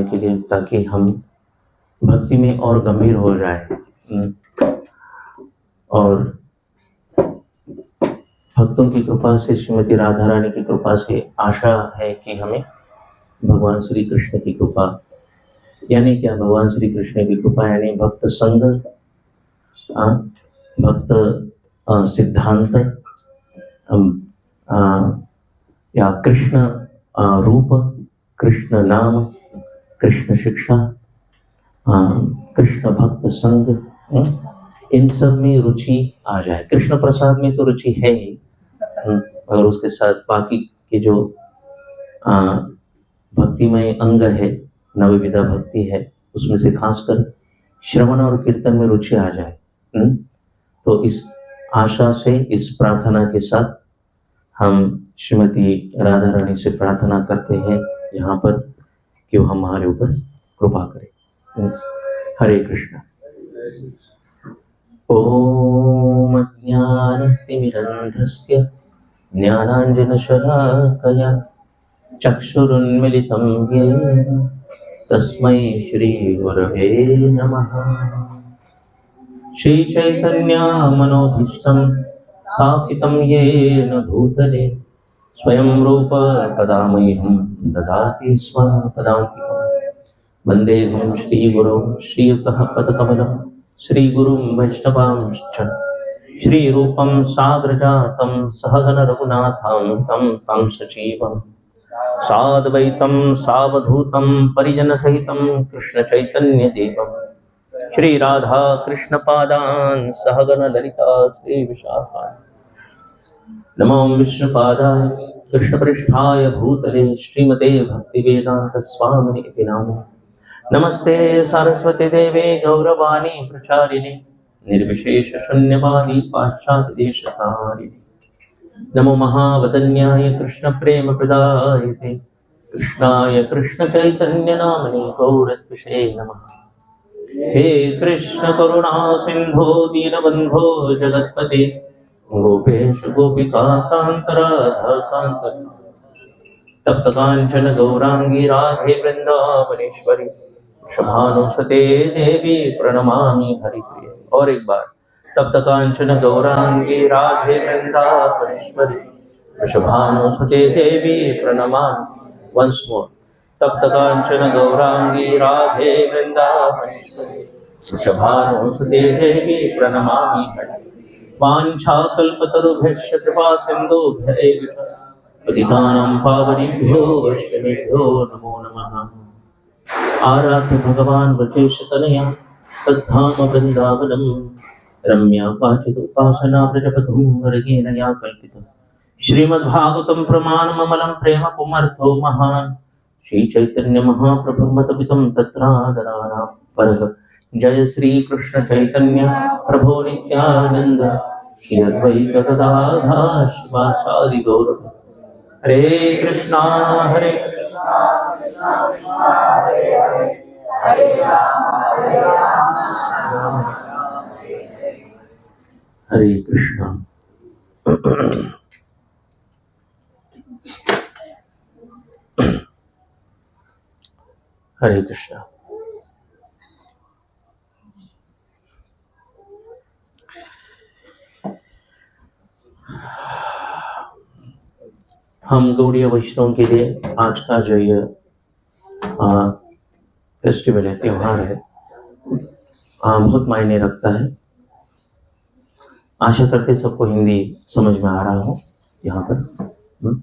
के लिए, ताकि हम भक्ति में और गंभीर हो जाए। और भक्तों की कृपा से, श्रीमती राधा रानी की कृपा से आशा है कि हमें भगवान श्री कृष्ण की कृपा, यानी क्या, भगवान श्री कृष्ण की कृपा यानी भक्त संग, भक्त सिद्धांत, या कृष्ण रूप, कृष्ण नाम, कृष्ण शिक्षा, कृष्ण भक्त संग, इन सब में रुचि आ जाए। कृष्ण प्रसाद में तो रुचि है ही, और उसके साथ बाकी के जो भक्तिमय अंग है, नवविधा भक्ति है, उसमें से खासकर श्रवण और कीर्तन में रुचि आ जाए। तो इस आशा से, इस प्रार्थना के साथ हम श्रीमती राधा रानी से प्रार्थना करते हैं यहाँ पर कि वो हमारे ऊपर कृपा करें। हरे कृष्ण। ओम ज्ञानतिमिरन्धस्य ज्ञानाञ्जनशलाकया चक्षुरुन्मिलितं येन तस्मै श्रीगुरवे नमः। श्रीचैतन्यमनोभीष्टं स्थापितं येन भूतले स्वयं रूप कदा मह्यं ददाति स्वपदान्तिकं। वन्देऽहं श्रीगुरुं श्रीयुतः पदकमलं श्रीगुरुं वैष्णवांश्च श्रीरूपं साग्रजातं सहगण रघुनाथान्वितं तं सजीवं साद्वैतं सावधूतं परिजनसहितं कृष्णचैतन्यदेवं श्रीराधा कृष्णपादान् सहगण ललिता श्रीविशाखान्। नमो विष्णुपादाय कृष्णपृष्ठाय भूतले श्रीमते भक्तिवेदांत स्वामिने इति नामिने। नमस्ते सरस्वती देवे गौरवाणी प्रचारिणे निर्विशेष शून्यवादी पाश्चात्यदेशतारिणे। नमो महावदन्याय कृष्ण प्रेम प्रदायते कृष्णाय कृष्ण चैतन्य नामने गौरत्विषे नमः। हे कृष्ण करुणा सिंधो दीनबंधो जगत्पते गोपेश गोपिका कांत राधा कांत तप्त कांचन गौरांगी राधे वृंदावनेश्वरी वृषभानुसुते देवी प्रणमामि हरिप्रिये। और एक बार, तप्त कांचन गौरांगी राधे वृंदावनेश्वरी वृषभानुसुते देवी प्रणमामि। वंस मोर, तप्त कांचन गौरांगी राधे वृंदावनेश्वरी वृषभानुसुते देवी प्रणमामि हरिप्रिये। वाञ्छाकल्पतरुभ्यश्च कृपा सिन्धुभ्यैव पतितानां पावनेभ्यो वैष्णवेभ्यो नमो नमः। आराध्य भगवान् व्रजेशतनया तद्धाम वृन्दावनं रम्या काचिदुपासना व्रजपथुं वर्गेण या कल्पितम्। श्रीमद्भागवतं प्रमाणममलं प्रेम पुमर्थो महान् श्रीचैतन्य महाप्रभुं मतपितं तत्रादराणां परः। जय श्री कृष्ण चैतन्य प्रभो नित्यानंद श्री अद्वैत गदाधर शिवासादि गौर। हरे कृष्णा हरे कृष्णा कृष्णा कृष्णा हरे हरे हरे राम हरे कृष्णा। हरे कृष्णा। हम गौड़ीय वैष्णव के लिए आज का जो ये फेस्टिवल है, त्योहार है, बहुत मायने रखता है। आशा करते सबको हिंदी समझ में आ रहा हो यहाँ पर।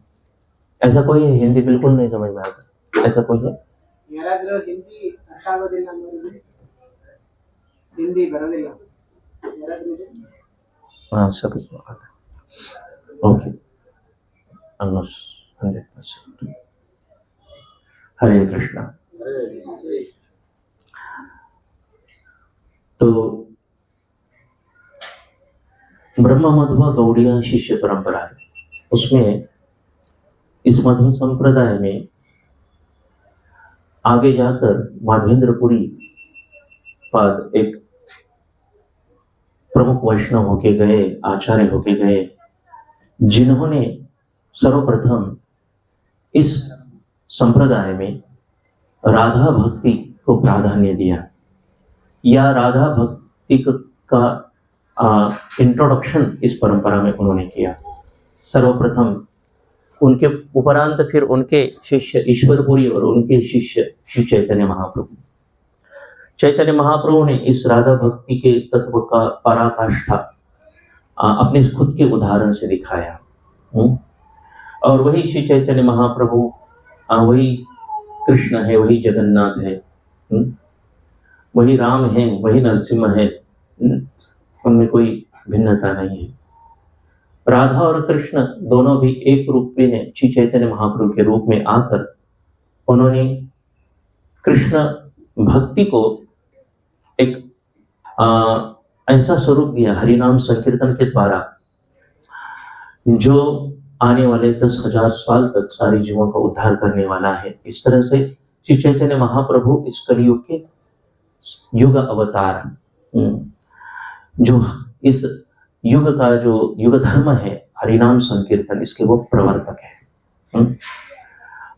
ऐसा कोई है हिंदी बिल्कुल नहीं समझ में आता? ऐसा कोई है? हाँ, सभी को आता है। Okay, almost 100%। हरे कृष्णा। तो ब्रह्म मध्व गौड़ीय शिष्य परंपरा है, उसमें इस मध्व संप्रदाय में आगे जाकर माधवेंद्रपुरी पद एक प्रमुख वैष्णव होके गए, आचार्य होके गए, जिन्होंने सर्वप्रथम इस संप्रदाय में राधा भक्ति को प्राधान्य दिया, या राधा भक्ति का इंट्रोडक्शन इस परंपरा में उन्होंने किया। सर्वप्रथम उनके उपरांत फिर उनके शिष्य ईश्वरपुरी और उनके शिष्य श्री चैतन्य महाप्रभु। चैतन्य महाप्रभु ने इस राधा भक्ति के तत्व का पराकाष्ठा अपने खुद के उदाहरण से दिखाया। और वही श्री चैतन्य महाप्रभु, वही कृष्ण है, वही जगन्नाथ है, वही राम है, वही नरसिम्हा है, उनमें कोई भिन्नता नहीं है। राधा और कृष्ण दोनों भी एक रूप में श्री चैतन्य महाप्रभु के रूप में आकर उन्होंने कृष्ण भक्ति को एक ऐसा स्वरूप दिया हरिनाम संकीर्तन के द्वारा, जो आने वाले 10,000 साल तक सारे जीवों का उद्धार करने वाला है। इस तरह से श्री चैतन्य महाप्रभु इस कलयुग के युग अवतार, जो इस युग का जो युग धर्म है हरिनाम संकीर्तन, इसके वो प्रवर्तक है।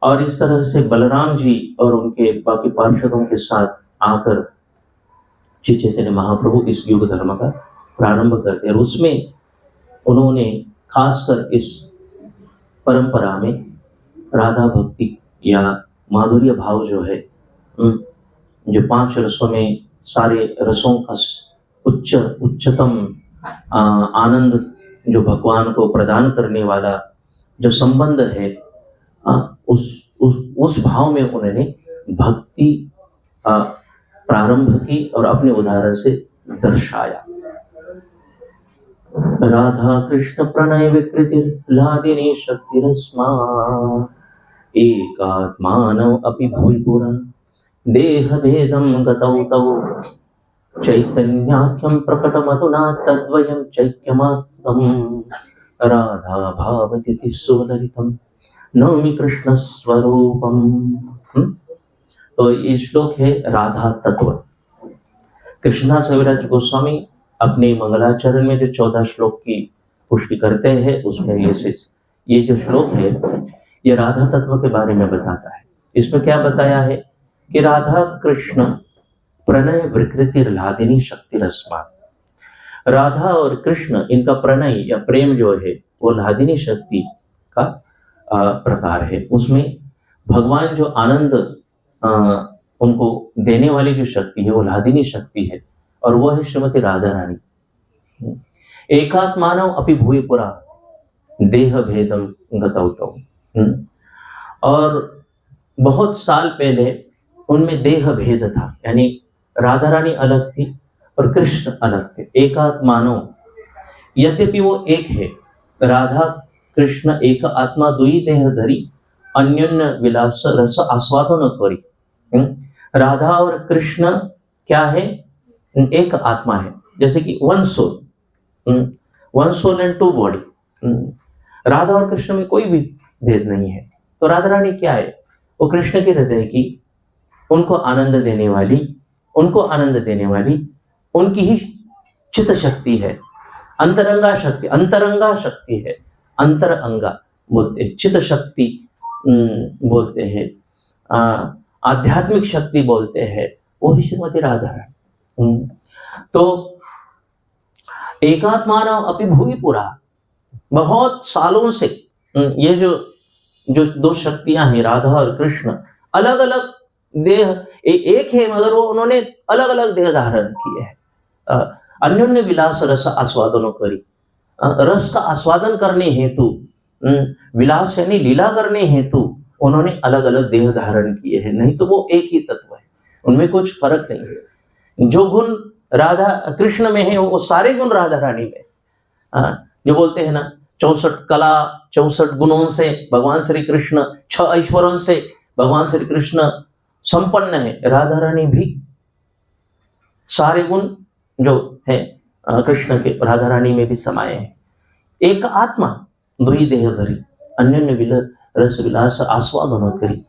और इस तरह से बलराम जी और उनके बाकी पार्षदों के साथ आकर श्री चैतन्य महाप्रभु इस युग धर्म का प्रारंभ करते हैं। और उसमें उन्होंने खासकर इस परंपरा में राधा भक्ति या माधुर्य भाव जो है, जो 5 रसों में सारे रसों का उच्चतम आनंद जो भगवान को प्रदान करने वाला जो संबंध है, उस भाव में उन्होंने भक्ति प्रारंभ की और अपने उदाहरण से दर्शाया। राधा कृष्ण प्रणय विकृति लादिनी शक्तिरस्मा एकात्मानव अपि भूयपुरा देह भेदम गतौ तौ चैतन्याख्यं प्रकटमधुना तद्वयं चैक्यमात्मं राधा भावतिति सुललितं नौमि कृष्ण स्वरूपम। तो ये श्लोक है राधा तत्व। कृष्णदास कविराज गोस्वामी अपने मंगलाचरण में जो 14 श्लोक की पुष्टि करते हैं, उसमें ये जो श्लोक है ये राधा तत्व के बारे में बताता है। इसमें क्या बताया है कि राधा कृष्ण प्रणय विकृति लादिनी शक्ति रस्मा, राधा और कृष्ण इनका प्रणय या प्रेम जो है वो लादिनी शक्ति का प्रकार है। उसमें भगवान जो आनंद उनको देने वाली जो शक्ति है वो लादिनी शक्ति है, और वो है श्रीमती राधा रानी। एकात्मानव अपि भूयपुरा देह भेदम गतौ तौ। और बहुत साल पहले उनमें देह भेद था, यानी राधा रानी अलग थी और कृष्ण अलग थे। एकात्मानव, यद्यपि वो एक है, राधा कृष्ण एक आत्मा दुई देह धरी अन्योन्य विलास रस आस्वादन करी। राधा और कृष्ण क्या है? एक आत्मा है, जैसे कि one soul and 2 body. Radha और कृष्ण में कोई भी भेद नहीं है। तो राधा रानी क्या है? वो कृष्ण के हृदय की उनको आनंद देने वाली उनकी ही चित शक्ति है, अंतरंगा शक्ति है। अंतरंगा बोलते हैं, चित शक्ति बोलते हैं, आध्यात्मिक शक्ति बोलते हैं, वो ही श्रीमती राधा है। तो एकात्मानव अपि भूयपुरा, बहुत सालों से ये जो 2 शक्तियां हैं राधा और कृष्ण, अलग अलग देह एक है, मगर वो उन्होंने अलग अलग देह धारण किए हैं। अन्योन्य विलास रस आस्वादनों करी, रस का आस्वादन करने हेतु, विलास यानी लीला करने हेतु उन्होंने अलग अलग देह धारण किए हैं, नहीं तो वो एक ही तत्व है, उनमें कुछ फर्क नहीं है। जो गुण राधा कृष्ण में है वो सारे गुण राधा रानी में। जो बोलते हैं ना 64 कला 64 गुणों से भगवान श्री कृष्ण, 6 ऐश्वर्यों से भगवान श्री कृष्ण संपन्न है, राधा रानी भी सारे गुण जो है कृष्ण के राधा रानी में भी समाये हैं। एक आत्मा दुई देह धरी अन्योन्य रस विलास आस्वादन करी।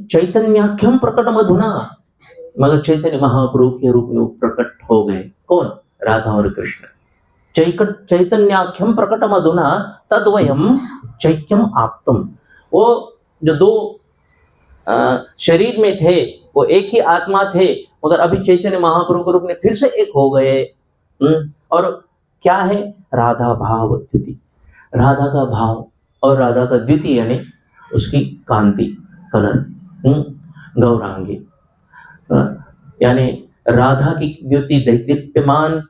चैतन्याख्यम प्रकट मधुना, मगर चैतन्य महाप्रभु के रूप में वो प्रकट हो गए। कौन? राधा और कृष्ण। चैतन्याख्यम प्रकट मधुना तद्वयम चैक्यम आप्तम। वो जो 2 शरीर में थे, वो एक ही आत्मा थे, मगर अभी चैतन्य महाप्रभु के रूप में फिर से एक हो गए। और क्या है? राधा भाव द्युति, राधा का भाव और राधा का द्युति यानी उसकी कांति, कलर, गौरांगी, यानी राधा की द्युति दीप्यमान,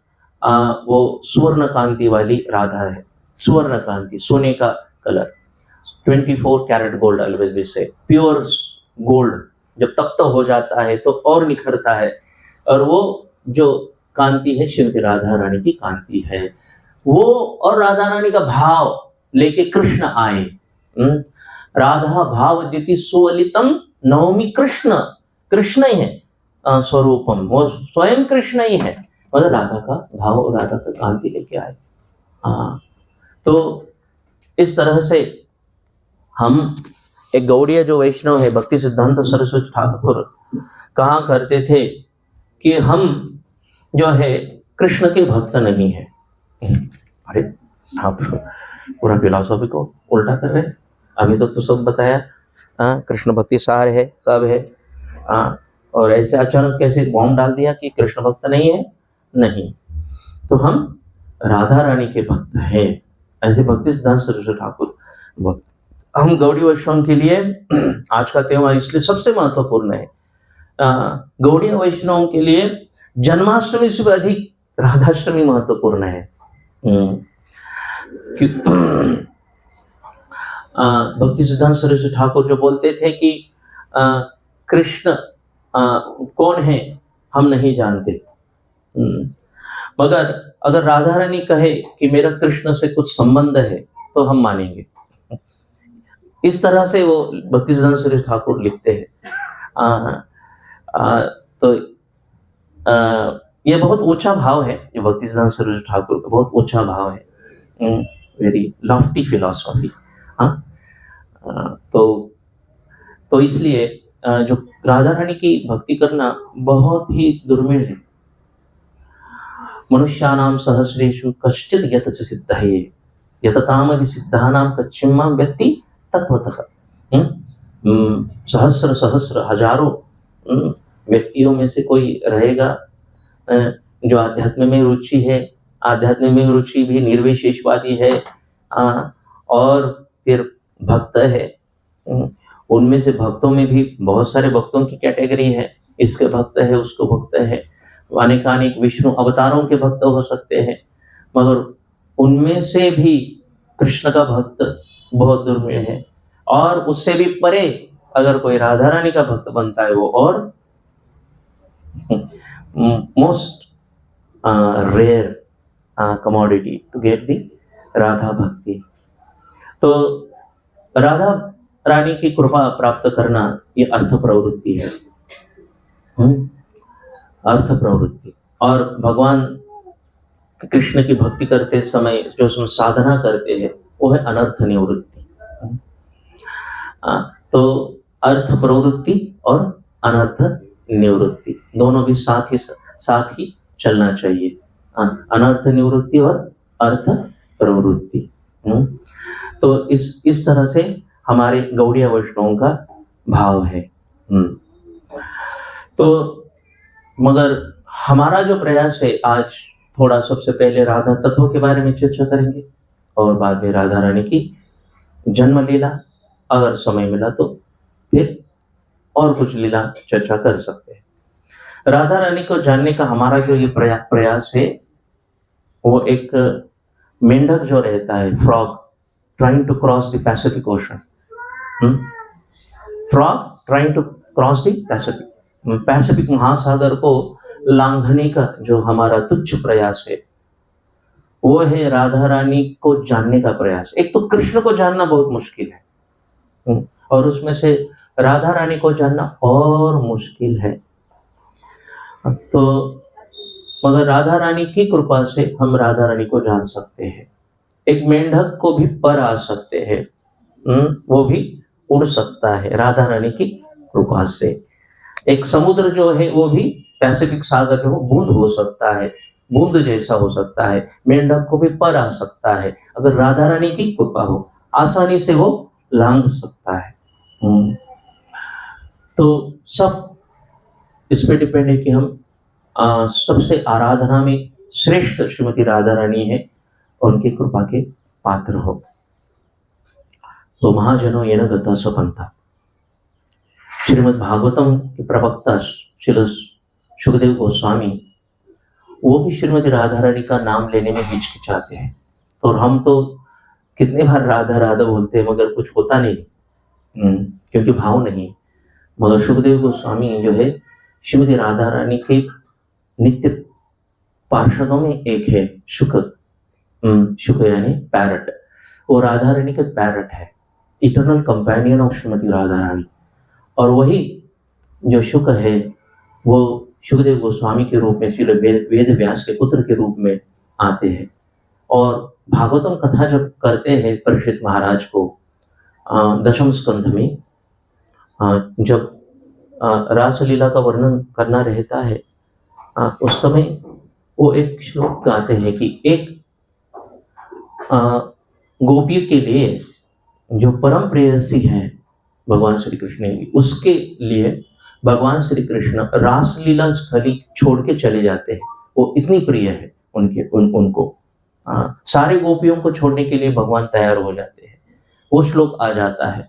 वो स्वर्ण कांति वाली राधा है। स्वर्ण कांति, सोने का colour, 24 carat gold, always we say pure gold जब तप्त हो जाता है तो और निखरता है, और वो जो कांति है श्रीमती राधा रानी की कांति है वो। और राधा रानी का भाव लेके कृष्ण आए। राधा भाव द्युति सुवलितम नवमी कृष्ण, कृष्ण ही है स्वरूपम, वो स्वयं कृष्ण ही है, मतलब राधा का भाव और राधा का कांति लेके आए। तो इस तरह से हम एक गौड़ीय जो वैष्णव है भक्ति सिद्धांत सरस्वती ठाकुर कहा करते थे कि हम जो है कृष्ण के भक्त नहीं है। अरे आप पूरा फिलॉसफी को उल्टा कर रहे हैं। अभी तो सब बताया, कृष्ण भक्ति सार है, सब है, और ऐसे अचानक कैसे बॉम्ब डाल दिया कि कृष्ण भक्त नहीं है। नहीं, तो हम राधा रानी के भक्त हैं, ऐसे भक्ति सिद्धांत सरस्वती ठाकुर भक्त। हम गौड़ी वैष्णव के लिए आज का त्योहार इसलिए सबसे महत्वपूर्ण है। गौड़ीय वैष्णव के लिए जन्माष्टमी से अधिक राधाष्टमी महत्वपूर्ण है। भक्ति सिद्धांत सरस्वती ठाकुर जो बोलते थे कि कृष्ण कौन है हम नहीं जानते, मगर अगर राधा रानी कहे कि मेरा कृष्ण से कुछ संबंध है तो हम मानेंगे। इस तरह से वो भक्ति सिद्धांत सरस्वती ठाकुर लिखते हैं। तो ये बहुत ऊंचा भाव है, ये भक्ति सिद्धांत सरस्वती ठाकुर का बहुत ऊंचा भाव है, वेरी लॉफ्टी फिलॉसफी। तो इसलिए जो राधा रानी की भक्ति करना बहुत ही दुर्मिल है। मनुष्यानां सहस्रेषु कश्चित् यत च सिद्धये यतताम सिद्धानां कच्चिमां व्यक्ति तत्वतः। सहस्र सहस्र हजारों व्यक्तियों में से कोई रहेगा जो आध्यात्म में रुचि है, आध्यात्म में रुचि भी निर्विशेषवादी है, और फिर भक्त है। उनमें से भक्तों में भी बहुत सारे भक्तों की कैटेगरी है, इसके भक्त है, उसको भक्त है, अनेकानेक विष्णु अवतारों के भक्त हो सकते हैं, मगर उनमें से भी कृष्ण का भक्त बहुत दुर्मिल है। और उससे भी परे अगर कोई राधा रानी का भक्त बनता है वो और most rare commodity to get the Radha भक्ति। तो राधा रानी की कृपा प्राप्त करना ये अर्थ प्रवृत्ति है, अर्थ प्रवृत्ति। और भगवान कृष्ण की भक्ति करते समय जो उसमें साधना करते हैं वो है अनर्थ निवृत्ति। तो अर्थ प्रवृत्ति और अनर्थ निवृत्ति दोनों भी साथ ही चलना चाहिए, अनर्थ निवृत्ति और अर्थ प्रवृत्ति। तो इस तरह से हमारे गौड़ीय वैष्णवों का भाव है। तो मगर हमारा जो प्रयास है आज थोड़ा सबसे पहले राधा तत्व के बारे में चर्चा करेंगे और बाद में राधा रानी की जन्म लीला, अगर समय मिला तो फिर और कुछ लीला चर्चा कर सकते हैं। राधा रानी को जानने का हमारा जो ये प्रयास है वो एक मेंढक जो रहता है, frog trying to cross the Pacific Ocean, frog trying to cross the Pacific महासागर को लांघने का जो हमारा तुच्छ प्रयास है वो है राधा रानी को जानने का प्रयास। एक तो कृष्ण को जानना बहुत मुश्किल है और उसमें से राधा रानी को जानना और मुश्किल है। तो मगर राधा रानी की कृपा से हम राधा रानी को जान सकते हैं। एक मेंढक को भी पर आ सकते हैं, वो भी उड़ सकता है राधा रानी की कृपा से। एक समुद्र जो है वो भी पैसिफिक सागर जो बूंद हो सकता है, बूंद जैसा हो सकता है, मेंढक को भी पर आ सकता है। अगर राधा रानी की कृपा हो आसानी से वो लांघ सकता है। तो सब इस पे डिपेंड है कि हम सबसे आराधना में श्रेष्ठ श्रीमती राधा रानी है, उनकी कृपा के पात्र हो। तो महाजनों ये न गता सपंथा, श्रीमद् भागवतम के प्रवक्ता श्री सुखदेव गोस्वामी, वो भी श्रीमती राधा रानी का नाम लेने में हिचकिचाते हैं। तो हम तो कितने बार राधा राधा बोलते हैं मगर कुछ होता नहीं, क्योंकि भाव नहीं। मगर सुखदेव गोस्वामी जो है श्रीमती राधा रानी के नित्य पार्षदों में एक है शुक यानी पैरट। वो राधा रानी का पैरट है, eternal companion of Shrimati Radha Rani. और वही जो शुक है वो सुखदेव गोस्वामी के रूप में, श्री वेद व्यास के पुत्र के रूप में आते हैं। और भागवतम कथा जब करते हैं परीक्षित महाराज को दशम स्कंध में, जब रासलीला का वर्णन करना रहता है, उस समय वो एक श्लोक गाते हैं कि एक गोपी के लिए जो परम प्रेयसी है भगवान श्री कृष्ण की, उसके लिए भगवान श्री कृष्ण रासलीला स्थली छोड़ के चले जाते हैं। वो इतनी प्रिय है उनको सारे गोपियों को छोड़ने के लिए भगवान तैयार हो जाते हैं। वो श्लोक आ जाता है।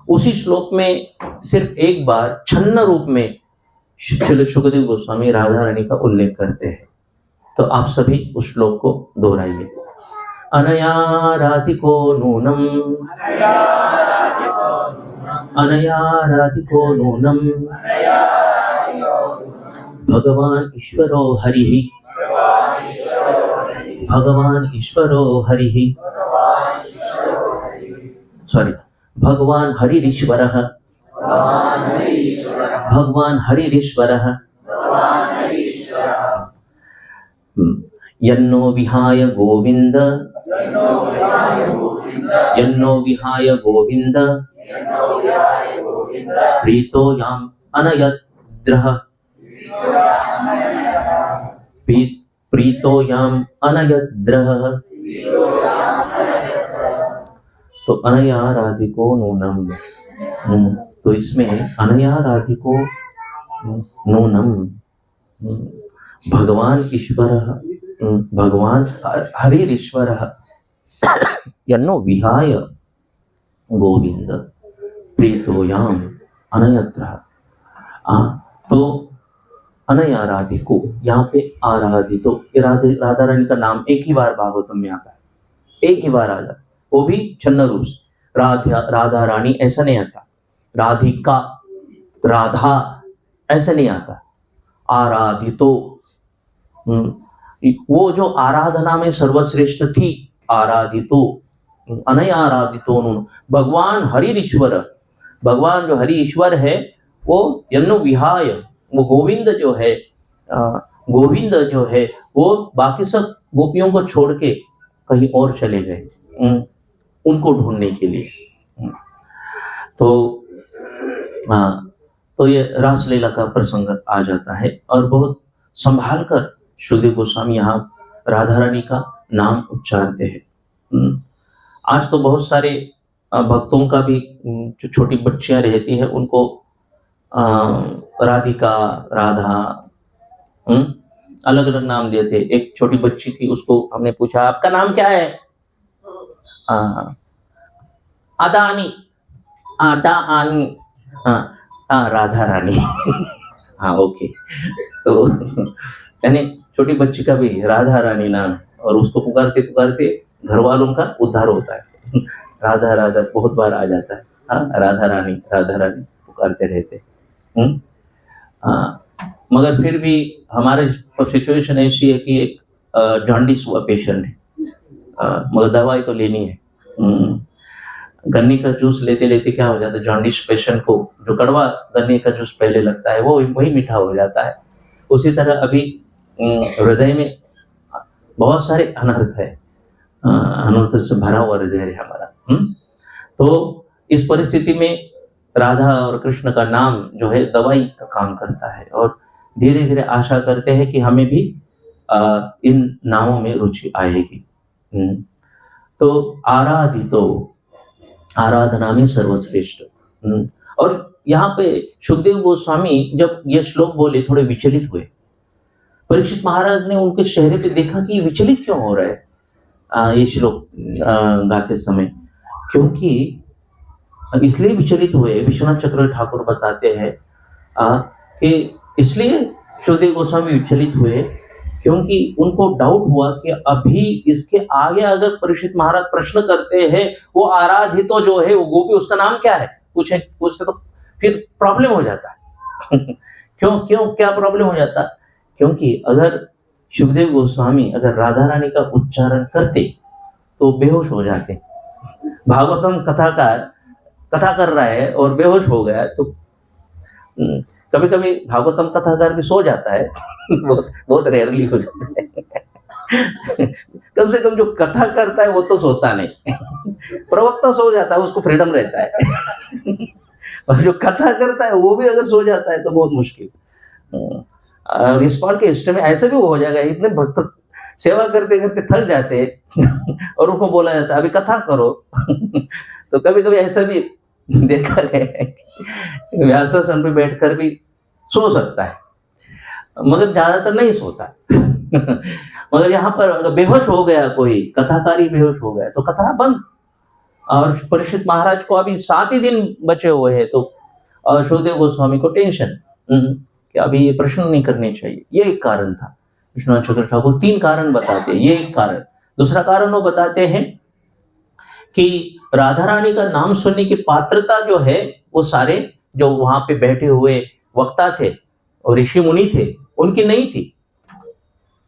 उसी श्लोक में सिर्फ एक बार छन्न रूप में श्री सुखदेव गोस्वामी राधा रानी का उल्लेख करते हैं। तो आप सभी उस श्लोक को दोहराइए। अनया राधिको नूनम, अनया राधिको नूनम, भगवान ईश्वरो हरिः, भगवान ईश्वरो हरिः, सॉरी, भगवान हरिरीश्वरः, भगवान हरिरीश्वरः, यन्नो विहाय गोविंद, यन्नो विहाय गोविंद, प्रीतो याम अनयद्रः, प्रीतो याम अनयद्रः। तो अनया राधिको नूनम, तो इसमें अनया राधिको नूनम, भगवान ईश्वरः, भगवान हरिरीश्वरः, यन्नो विहाय गोविंद प्रीतो याम अनयद्रः। तो अनया राधिको, यहाँ पे आराधितो, राधा रानी का नाम एक ही बार भागवतम में आता है, एक ही बार आ जाता है, वो भी छन्न रूप से। राधा रानी ऐसा नहीं आता, राधिका, राधा ऐसा नहीं आता, आराधितो। वो जो आराधना में सर्वश्रेष्ठ थी, आराधितो, अनया आराधितो नून, भगवान हरिरीश्वर, भगवान जो हरि ईश्वर है वो यन्नो विहाय, वो गोविंद जो है, गोविंद जो है वो बाकी सब गोपियों को छोड़ के कहीं और चले गए उनको ढूंढने के लिए। तो ये रासलीला का प्रसंग आ जाता है और बहुत संभाल कर सुखदेव गोस्वामी यहाँ राधा रानी का नाम उच्चारते हैं। आज तो बहुत सारे भक्तों का भी, जो छोटी बच्चियां रहती हैं उनको राधिका, राधा अलग अलग नाम देते। एक छोटी बच्ची थी, उसको हमने पूछा आपका नाम क्या है? अदानी, आदानी, राधा रानी। हाँ ओके। तो यानी छोटी बच्ची का भी राधा रानी नाम है और उसको पुकारते पुकारते घर वालों का उद्धार होता है। राधा राधा बहुत बार आ जाता है। हाँ, राधा रानी पुकारते रहते। मगर फिर भी हमारे सिचुएशन ऐसी है कि एक जॉन्डिस हुआ पेशेंट है, मगर दवाई तो लेनी है। गन्ने का जूस लेते लेते क्या हो जाता है, जॉन्डिस पेशेंट को जो कड़वा गन्ने का जूस पहले लगता है वो वही मीठा हो जाता है। उसी तरह अभी हृदय में बहुत सारे अनर्थ है, अनर्थ से भरा हुआ हृदय है हमारा। तो इस परिस्थिति में राधा और कृष्ण का नाम जो है दवाई का काम करता है और धीरे धीरे आशा करते हैं कि हमें भी इन नामों में रुचि आएगी। तो आराधितो, आराधना में सर्वश्रेष्ठ। और यहाँ पे सुखदेव गोस्वामी जब ये श्लोक बोले थोड़े विचलित हुए। परीक्षित महाराज ने उनके चेहरे पे देखा कि विचलित क्यों हो रहा है ये श्लोक गाते समय। क्योंकि इसलिए विचलित हुए, विश्वनाथ चक्र ठाकुर बताते हैं कि इसलिए सुखदेव गोस्वामी विचलित हुए क्योंकि उनको डाउट हुआ कि अभी इसके आगे अगर परीक्षित महाराज प्रश्न करते हैं वो आराधितो जो है वो गोपी, उसका नाम क्या है, पूछते तो फिर प्रॉब्लम हो जाता है। क्यों क्या प्रॉब्लम हो जाता? क्योंकि अगर सुखदेव गोस्वामी अगर राधा रानी का उच्चारण करते तो बेहोश हो जाते। भागवतम कथाकार कथा कर रहा है और बेहोश हो गया तो कभी कभी भागवतम कथाकार भी सो जाता है। बहुत रेयरली हो जाता है। कम से कम जो कथा करता है वो तो सोता नहीं। प्रवक्ता सो जाता है, उसको फ्रीडम रहता है। और जो कथा करता है वो भी अगर सो जाता है तो बहुत मुश्किल। इस्कॉन के हिस्ट्री में ऐसे भी हो जाएगा, इतने भक्त सेवा करते करते थक जाते हैं और उनको बोला जाता है अभी कथा करो। तो कभी कभी ऐसा भी देखा गया है कि व्यासासन पे बैठकर भी सो सकता है, मगर ज्यादातर नहीं सोता। मगर यहाँ पर अगर बेहोश हो गया, कोई कथाकारी बेहोश हो गया तो कथा बंद। और परीक्षित महाराज को अभी 7 ही दिन बचे हुए हैं तो सुखदेव गोस्वामी को टेंशन कि अभी ये प्रश्न नहीं करने चाहिए। ये एक कारण था। विश्वनाथ चक्र ठाकुर 3 कारण बताते हैं, ये एक कारण। दूसरा कारण वो बताते हैं कि राधा रानी का नाम सुनने की पात्रता जो है वो सारे जो वहां पे बैठे हुए वक्ता थे और ऋषि मुनि थे उनकी नहीं थी।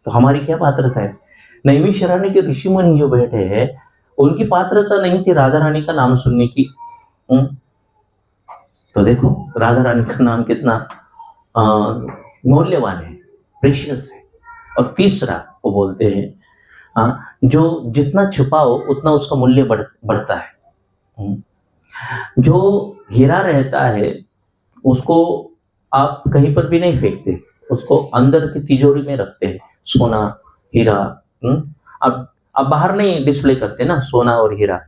तो हमारी क्या पात्रता है? नैमिषारण्य के ऋषि मुनि जो बैठे हैं उनकी पात्रता नहीं थी राधा रानी का नाम सुनने की। तो देखो राधा रानी का नाम कितना मूल्यवान है, प्रेशियस है। और तीसरा वो बोलते हैं जो जितना छुपाओ उतना उसका मूल्य बढ़ता है। जो हीरा रहता है उसको आप कहीं पर भी नहीं फेंकते, उसको अंदर की तिजोरी में रखते हैं। सोना हीरा अब बाहर नहीं डिस्प्ले करते ना सोना और हीरा।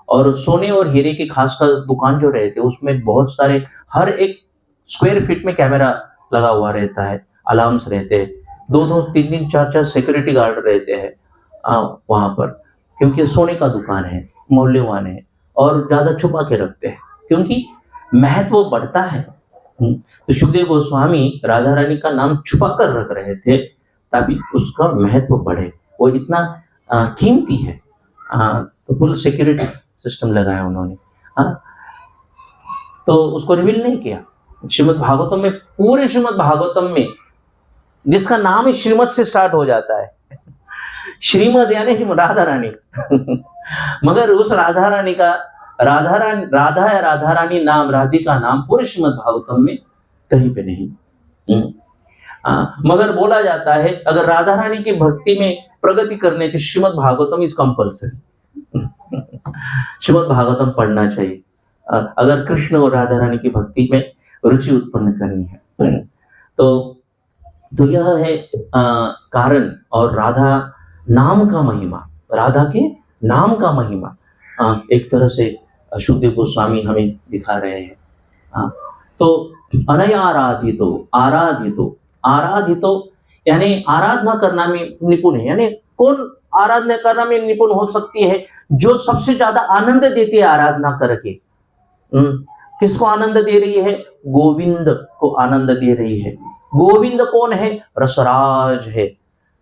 और सोने और हीरे की खासकर दुकान जो रहते हैं उसमें बहुत सारे हर एक स्क्वायर फीट में कैमरा लगा हुआ रहता है, अलार्म्स रहते हैं, 2-2, 3-3, 4-4 सिक्योरिटी गार्ड रहते हैं वहां पर, क्योंकि सोने का दुकान है, मूल्यवान है और ज्यादा छुपा के रखते हैं क्योंकि महत्व बढ़ता है। तो सुखदेव गोस्वामी राधा रानी का नाम छुपा कर रख रहे थे ताकि उसका महत्व बढ़े। वो इतना कीमती है। तो फुल सिक्योरिटी सिस्टम लगाया उन्होंने। तो उसको रिवील नहीं किया। श्रीमद् भागवतम में, पूरे श्रीमद् भागवतम में जिसका नाम ही श्रीमद से स्टार्ट हो जाता है, श्रीमद यानी राधा रानी। मगर उस राधा रानी का राधा या राधा रानी नाम, राधिका नाम पूरे श्रीमद् भागवतम में कहीं पे नहीं। मगर बोला जाता है अगर राधा रानी की भक्ति में प्रगति करने के श्रीमद् भागवतम इज कंपल्सरी। श्रीमद् भागवतम पढ़ना चाहिए अगर कृष्ण और राधा रानी की भक्ति में रुचि उत्पन्न करनी है। तो यह है कारण। और राधा नाम का महिमा, राधा के नाम का महिमा एक तरह से सुखदेव गोस्वामी हमें दिखा रहे हैं। तो अनया आराधितो यानी आराधना करना में निपुण है। यानी कौन आराधना करना में निपुण हो सकती है? जो सबसे ज्यादा आनंद देती है आराधना करके। किसको आनंद दे रही है? गोविंद को आनंद दे रही है। गोविंद कौन है? रसराज है,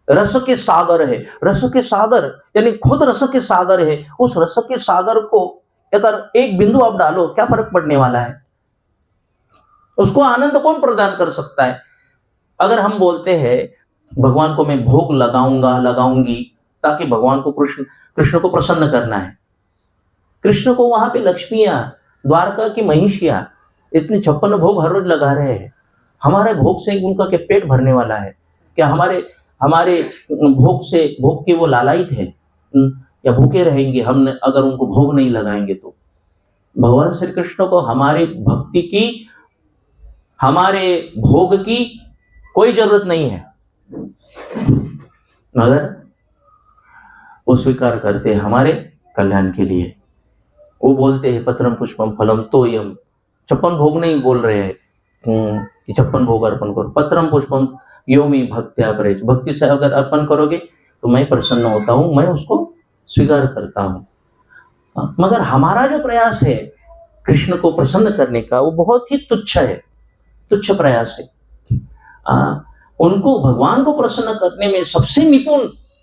रस के सागर है। रस के सागर यानी खुद रस के सागर है। उस रस के सागर को अगर एक बिंदु आप डालो, क्या फर्क पड़ने वाला है? उसको आनंद कौन प्रदान कर सकता है? अगर हम बोलते हैं भगवान को मैं भोग लगाऊंगी ताकि भगवान को कृष्ण को प्रसन्न करना है। कृष्ण को वहां पे लक्ष्मियां, द्वारका की महिषियां इतने 56 भोग हर रोज लगा रहे हैं। हमारे भोग से उनका क्या पेट भरने वाला है? क्या हमारे भोग के वो लालायित है या भूखे रहेंगे हम अगर उनको भोग नहीं लगाएंगे? तो भगवान श्री कृष्ण को हमारी भक्ति की, हमारे भोग की कोई जरूरत नहीं है, मगर वो स्वीकार करते हैं हमारे कल्याण के लिए। वो बोलते हैं पत्रम पुष्पम फलम तोयम 56 भोग नहीं बोल रहे हैं कि 56 भोग अर्पण करो। पत्रम पुष्पम योमी भक्त्या परेच, भक्ति से अगर अर्पण करोगे तो मैं प्रसन्न होता हूँ, मैं उसको स्वीकार करता हूँ। मगर हमारा जो प्रयास है कृष्ण को प्रसन्न करने का, वो बहुत ही तुच्छ है, तुच्छ प्रयास है। उनको, भगवान को प्रसन्न करने में सबसे निपुण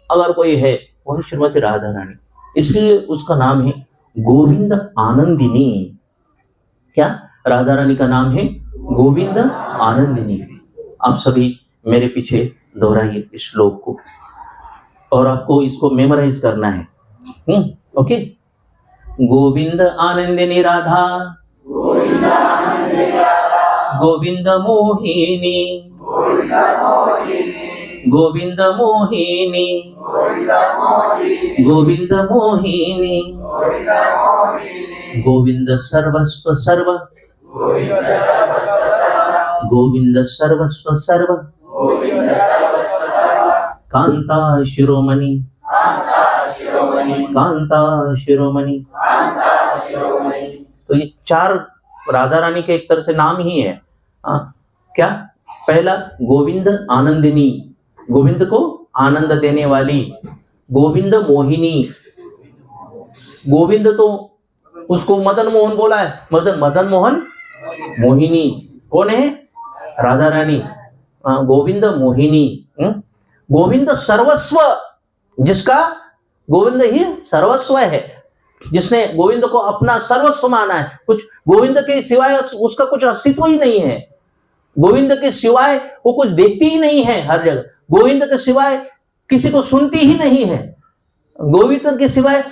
अगर कोई है वह श्रीमती राधा रानी, इसलिए उसका नाम है गोविंद आनंदिनी। क्या राधा रानी का नाम है? गोविंद आनंदिनी। आप सभी मेरे पीछे दोहराइए इस श्लोक को, और आपको इसको मेमोराइज करना है। ओके, गोविंद आनंदिनी राधा, गोविंद मोहिनी, गोविंद मोहिनी, गोविंद मोहिनी, गोविंद सर्वस्व सर्व, गोविंद सर्वस्व सर्व, कांता शिरोमणि, कांता शिरोमणि। तो ये 4 राधा रानी के एक तरह से नाम ही है। क्या? पहला गोविंद आनंदिनी, गोविंद को आनंद देने वाली। गोविंद मोहिनी, गोविंद तो उसको मदन मोहन बोला है, मदन मोहन। मोहिनी कौन है? राधा रानी। गोविंद मोहिनी। गोविंद सर्वस्व, जिसका गोविंद ही सर्वस्व है, जिसने गोविंद को अपना सर्वस्व माना है। कुछ गोविंद के सिवाय उसका कुछ अस्तित्व ही नहीं है। गोविंद के सिवाय वो कुछ देखती ही नहीं है हर जगह। गोविंद के सिवाय किसी को सुनती ही नहीं है। गोविंद के सिवाय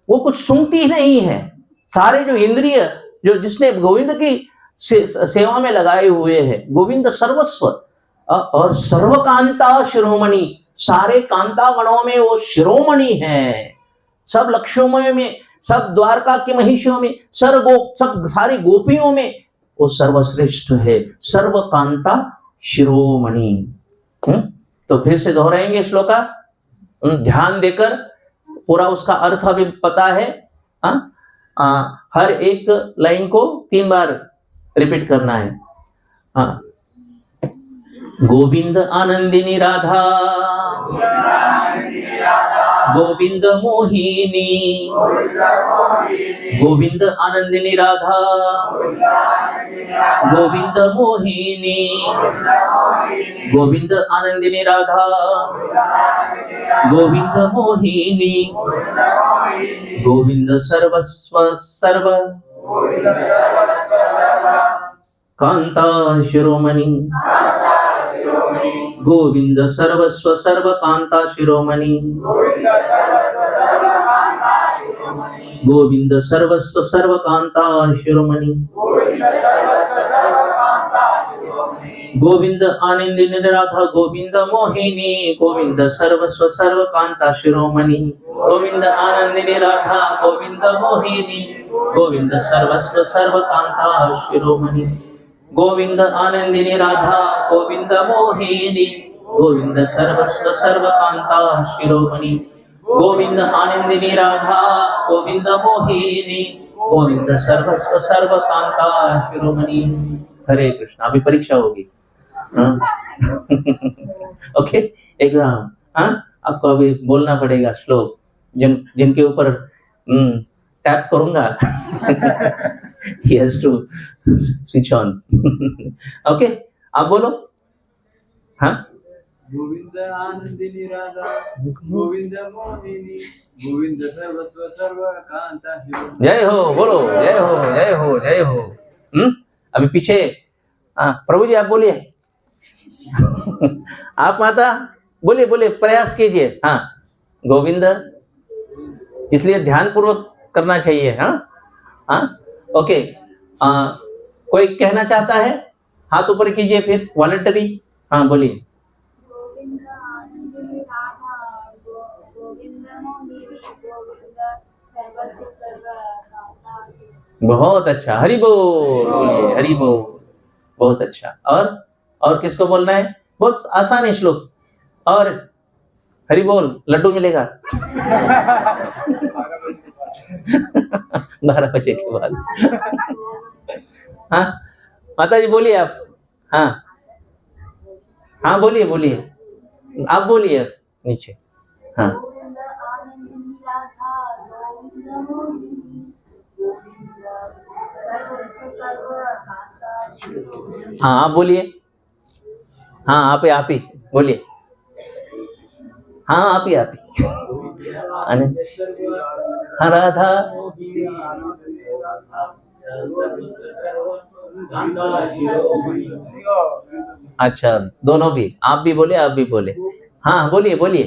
वो कुछ सुनती ही नहीं है। सारे जो इंद्रिय जो जिसने गोविंद की सेवा में लगाए हुए हैं, गोविंद सर्वस्व और सर्वकांता शिरोमणि, सारे कांता गणों में वो शिरोमणि है। सब लक्ष्यों में, सब द्वारका के महिषियों में, सब सारी गोपियों में वो सर्वश्रेष्ठ है, सर्वकांता शिरोमणि। तो फिर से दोहराएंगे श्लोक का, ध्यान देकर पूरा उसका अर्थ अभी पता है। हर एक लाइन को 3 बार रिपीट करना है। गोविंद आनंदिनी राधा, गोविंद मोहिनी, गोविंद आनंदिनी राधा, गोविंद मोहिनी, गोविंद आनंदिनी राधा, गोविंद मोहिनी, गोविंद सर्वस्व सर्व, कांता शिरोमणि, गोविंद सर्वस्व सर्व कांता शिरोमणि, गोविंद सर्वस्व सर्व कांता शिरोमणि, गोविंद आनंदिनी राधा, गोविंद मोहिनी, गोविंद सर्वस्व सर्व कांता शिरोमणि, गोविंद आनंदिनी राधा, गोविंद मोहिनी, गोविंद सर्वस्व सर्व कांता शिरोमणि, गोविंद आनंदिनी राधा, गोविंद मोहिनी, गोविंद सर्वस्व सर्व कांता शिरोमणि, गोविंद आनंदिनी राधा, गोविंद मोहिनी, गोविंद सर्वस्व सर्व कांता शिरोमणि। हरे कृष्ण। अभी परीक्षा होगी। Okay, exam. आपको अभी बोलना पड़ेगा श्लोक, जिनके ऊपर टैप करूंगा। He has to switch on. Okay, आप बोलो। हाँ, गोविंद आनंदिनी राधा, गोविंद मोहिनी, गोविंद सर्वस्व सर्व कांता शिरोमणि। जय हो, बोलो जय हो, जय हो, जय हो। अभी पीछे प्रभु जी आप बोलिए। आप माता बोलिए, बोलिए, प्रयास कीजिए। हाँ, गोविंद, इसलिए ध्यान पूर्वक करना चाहिए। हाँ, ओके। कोई कहना चाहता है? हाथ ऊपर कीजिए फिर, वॉलंटरी। हाँ, बोलिए। बहुत अच्छा, हरि बोल, बोलिए हरि बोल। बहुत अच्छा। और किसको बोलना है? बहुत आसान है श्लोक। और हरि बोल, लड्डू मिलेगा 12 बजे के बाद। हाँ माता जी बोलिए आप। हाँ हाँ बोलिए बोलिए, आप बोलिए नीचे। हाँ हाँ आप बोलिए। हाँ आप ही बोलिए। हाँ आप ही अने हाँ राधा। अच्छा दोनों भी, आप भी बोले आप भी बोले। हाँ बोलिए बोलिए।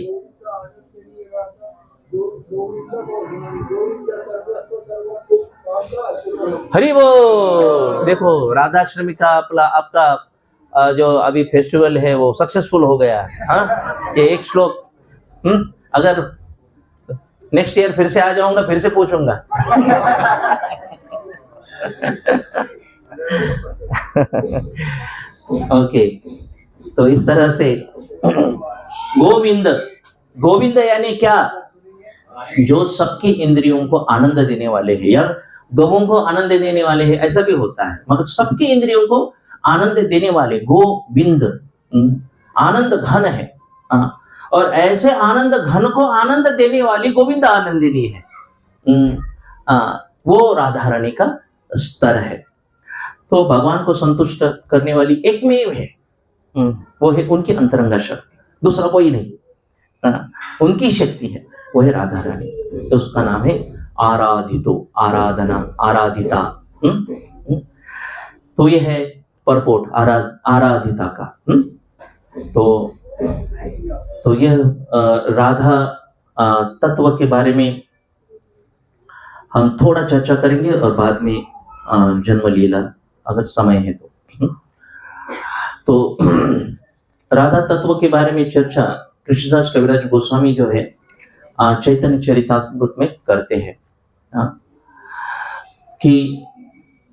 हरि बोल। देखो राधाष्टमी का आपका जो अभी फेस्टिवल है वो सक्सेसफुल हो गया। हाँ ये एक श्लोक, अगर नेक्स्ट ईयर फिर से आ जाऊंगा फिर से पूछूंगा। ओके तो इस तरह से गोविंद, गोविंद यानी क्या, जो सबकी इंद्रियों को आनंद देने वाले हैं, या गवों को आनंद देने वाले हैं ऐसा भी होता है, मगर सबकी इंद्रियों को आनंद देने वाले गोविंद आनंद घन है। और ऐसे आनंद घन को आनंद देने वाली गोविंद आनंदिनी है। वो राधा रानी का स्तर है। तो भगवान को संतुष्ट करने वाली एकमेव है, वो है उनकी अंतरंगा शक्ति, दूसरा कोई नहीं। उनकी शक्ति है वो है राधा रानी। तो उसका नाम है आराधितो, आराधना, आराधिता। तो ये है परपोट आराधिता का। तो यह राधा तत्व के बारे में हम थोड़ा चर्चा करेंगे और बाद में जन्म लीला अगर समय है तो राधा तत्व के बारे में चर्चा कृष्णदास कविराज गोस्वामी जो है चैतन्य चरितामृत में करते हैं। कि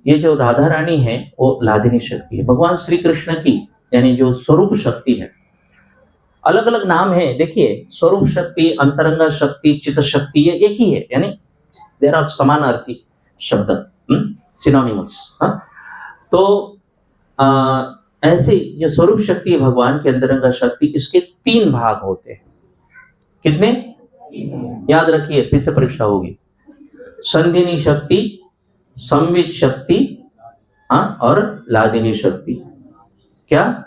ये जो राधा रानी है वो लादिनी शक्ति है, भगवान श्री कृष्ण की यानी जो स्वरूप शक्ति है। अलग अलग नाम है, देखिए स्वरूप शक्ति, अंतरंगा शक्ति, चित्त शक्ति, ये एक ही है, यानी देर आर समानार्थी शब्द, सिनोनिमस। तो ऐसे जो स्वरूप शक्ति है भगवान के अंतरंगा शक्ति, इसके 3 भाग होते हैं। कितने याद रखिए, फिर से परीक्षा होगी। संधिनी शक्ति, संवित शक्ति और लादिनी शक्ति। क्या?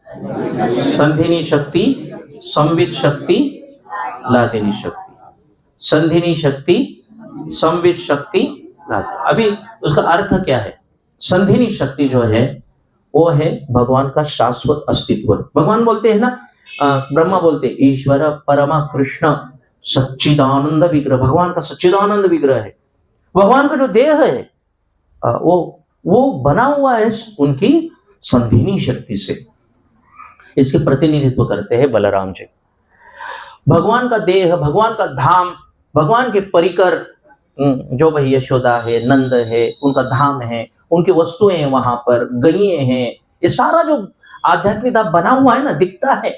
संधिनी शक्ति, संवित शक्ति, लादिनी शक्ति। संधिनी शक्ति, संवित शक्ति, लादिनी। अभी उसका अर्थ क्या है? संधिनी शक्ति जो है वो है भगवान का शाश्वत अस्तित्व। भगवान बोलते हैं ना, ब्रह्मा बोलते ईश्वर परमा कृष्ण सच्चिदानंद विग्रह, भगवान का सच्चिदानंद विग्रह है। भगवान का जो देह है वो बना हुआ है उनकी संधिनी शक्ति से। इसके प्रतिनिधित्व करते हैं बलराम जी। भगवान का देह, भगवान का धाम, भगवान के परिकर, जो भाई यशोदा है, नंद है, उनका धाम है, उनकी वस्तुएं हैं, वहां पर गईए हैं, ये सारा जो आध्यात्मिक धाम बना हुआ है ना, दिखता है,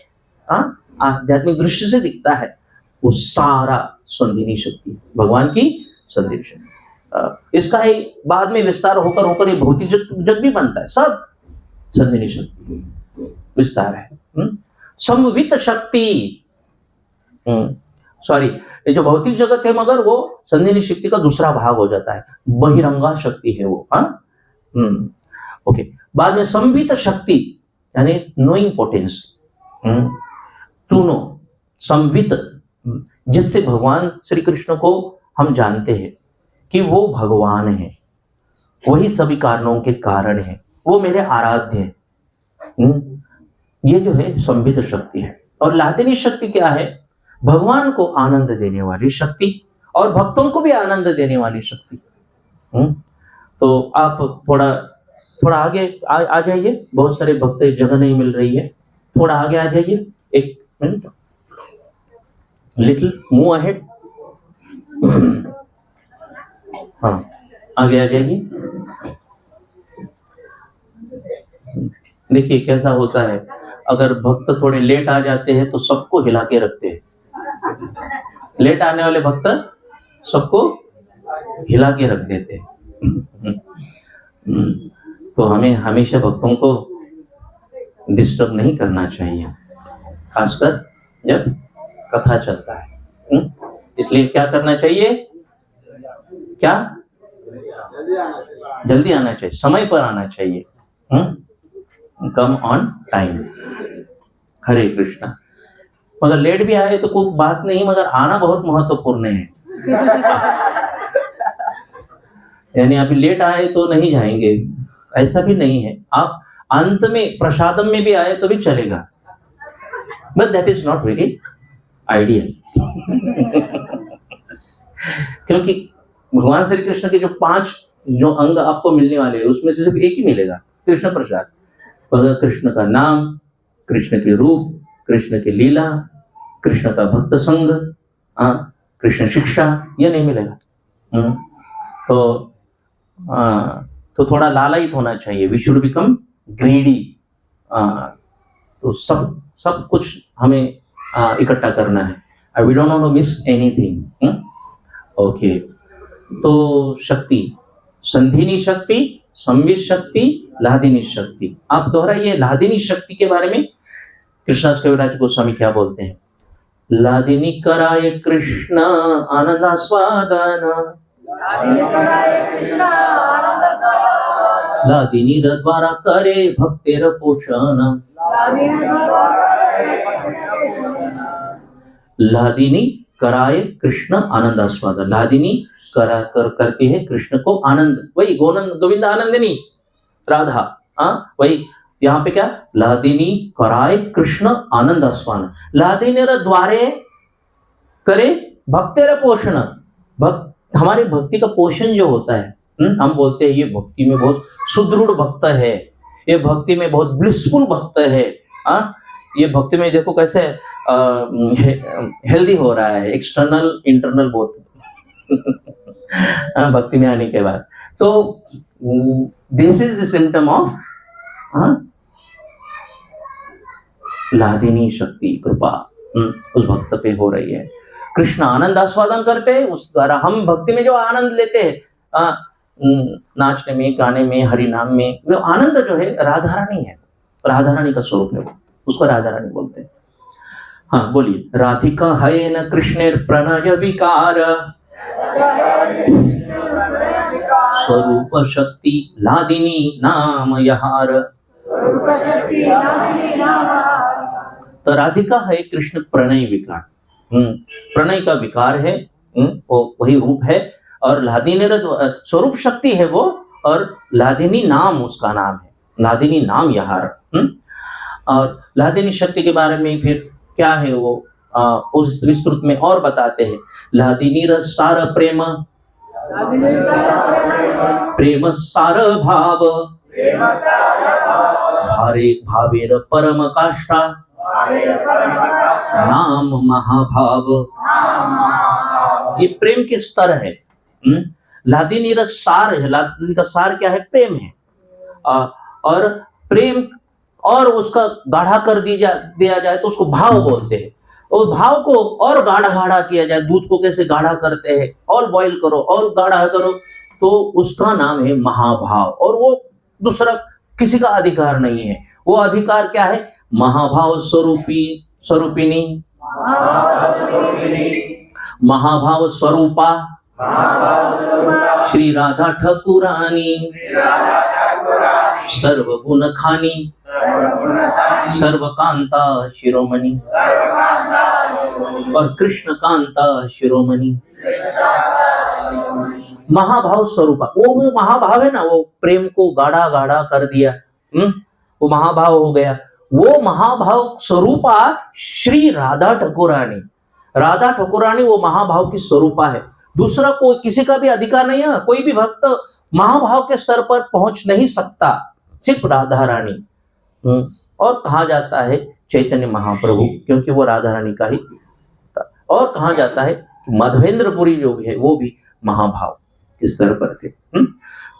आध्यात्मिक दृष्टि से दिखता है, वो सारा संधिनी शक्ति, भगवान की संधिनी शक्ति। इसका ही बाद में विस्तार होकर ये भौतिक जग भी बनता है, सब संधिनी शक्ति विस्तार है। संवित शक्ति, सॉरी, ये जो भौतिक जगत है मगर वो संधिनी शक्ति का दूसरा भाग हो जाता है, बहिरंगा शक्ति है वो। ओके, बाद में संवित शक्ति यानी नोइंग पोटेंस, टू नो, संवित, जिससे भगवान श्री कृष्ण को हम जानते हैं कि वो भगवान है, वही सभी कारणों के कारण है, वो मेरे आराध्य है। ये जो है संवित शक्ति है। और लादिनी शक्ति क्या है? भगवान को आनंद देने वाली शक्ति और भक्तों को भी आनंद देने वाली शक्ति। तो आप थोड़ा आगे आ जाइए, बहुत सारे भक्त जगह नहीं मिल रही है, थोड़ा आगे आ जाइए, 1 मिनट, लिटिल मूव अहेड। हाँ आगे आ जाइए। देखिए कैसा होता है, अगर भक्त थोड़े लेट आ जाते हैं तो सबको हिला के रखते हैं। लेट आने वाले भक्त सबको हिला के रख देते हैं। तो हमें हमेशा भक्तों को डिस्टर्ब नहीं करना चाहिए, खासकर जब कथा चलता है। इसलिए क्या करना चाहिए? क्या? जल्दी आना चाहिए, समय पर आना चाहिए। Come on time. Hare Krishna. मगर लेट भी आए तो कोई बात नहीं, मगर आना बहुत महत्वपूर्ण है। यानी अभी लेट आए तो नहीं जाएंगे, ऐसा भी नहीं है। आप अंत में प्रसादम में भी आए तो भी चलेगा, but that is not very ideal. क्योंकि भगवान श्री कृष्ण के जो 5 जो अंग आपको मिलने वाले हैं उसमें से सिर्फ एक ही मिलेगा, कृष्ण प्रसाद। कृष्ण का नाम, कृष्ण के रूप, कृष्ण की लीला, कृष्ण का भक्त संग, कृष्ण शिक्षा, ये नहीं मिलेगा। तो थोड़ा लालयित होना चाहिए। We should become greedy. तो सब कुछ हमें इकट्ठा करना है। We don't want to miss anything. Okay, तो शक्ति, संधिनी शक्ति, संवित शक्ति, लादिनी शक्ति। आप दोहराइए लादिनी शक्ति के बारे में कृष्णास कविराज गोस्वामी क्या बोलते हैं? लादिनी कराय कृष्ण आनंदास्वादन, लादिनी द्वारा करे भक्तेर पोषण। लादिनी कराय कृष्ण आनंदास्वादन। लादिनी करती है कृष्ण को आनंद, वही गोविंद आनंदिनी राधा। वही यहाँ पे क्या? लादिनी कराय कृष्ण आनंदास्वादन। लादिनी द्वारे करे भक्तेर पोषण। हमारी भक्ति का पोषण जो होता है, हम बोलते हैं ये भक्ति में बहुत सुदृढ़ भक्त है, ये भक्ति में बहुत ब्लिसफुल भक्त है। ये भक्ति में देखो कैसे हेल्दी हो रहा है, एक्सटर्नल इंटरनल बोथ। भक्ति में आने के बाद तो this is the symptom of लादिनी शक्ति, कृपा उस भक्त पे हो रही है। कृष्ण आनंद आस्वादन करते हैं, उस द्वारा हम भक्ति में जो आनंद लेते हैं, नाचने में, गाने में, हरि नाम में, वो आनंद जो है राधा रानी है, राधा रानी का स्वरूप है, उसको राधा रानी बोलते हैं। हाँ बोलिए। राधिका है न कृष्णेर प्रणय विकार, स्वरूप शक्ति लादिनी नाम यहार। तो राधिका है कृष्ण प्रणय विकार, प्रणय का विकार है, वो वही रूप है। और लादिनी स्वरूप शक्ति है वो, और लादिनी नाम उसका नाम है, लादिनी नाम यहार। और लादिनी शक्ति के बारे में फिर क्या है वो उस विस्तृत में और बताते हैं। लादिनी रस सार प्रेम, प्रेम सार भाव, भारे भावेर परम काष्ठा, नाम महाभाव। ये प्रेम के स्तर है। लादिनी रस सार है, लादिनी का सार क्या है? प्रेम है। और प्रेम और उसका गाढ़ा कर दिया जाए तो उसको भाव बोलते हैं। और भाव को और गाढ़ा किया जाए, दूध को कैसे गाढ़ा करते हैं, और बॉईल करो और गाढ़ा करो, तो उसका नाम है महाभाव। और वो दूसरा किसी का अधिकार नहीं है। वो अधिकार क्या है? महाभाव स्वरूपिणी, महाभाव स्वरूपा श्री राधा ठाकुरानी, सर्वगुण खानी, सर्वकांता शिरोमणि, और कृष्ण कांता शिरोमणि। महाभाव स्वरूपा, वो महाभाव है ना, वो प्रेम को गाढ़ा कर दिया, वो महाभाव हो गया। वो महाभाव स्वरूपा श्री राधा ठाकुरानी, राधा ठाकुरानी वो महाभाव की स्वरूपा है। दूसरा कोई किसी का भी अधिकार नहीं है, कोई भी भक्त महाभाव के स्तर पर पहुंच नहीं सकता, सिर्फ राधा रानी। और कहा जाता है चैतन्य महाप्रभु, क्योंकि वो राधा रानी का ही था। और कहा जाता है मध्वेंद्रपुरी जो है वो भी महाभाव के स्तर पर थे।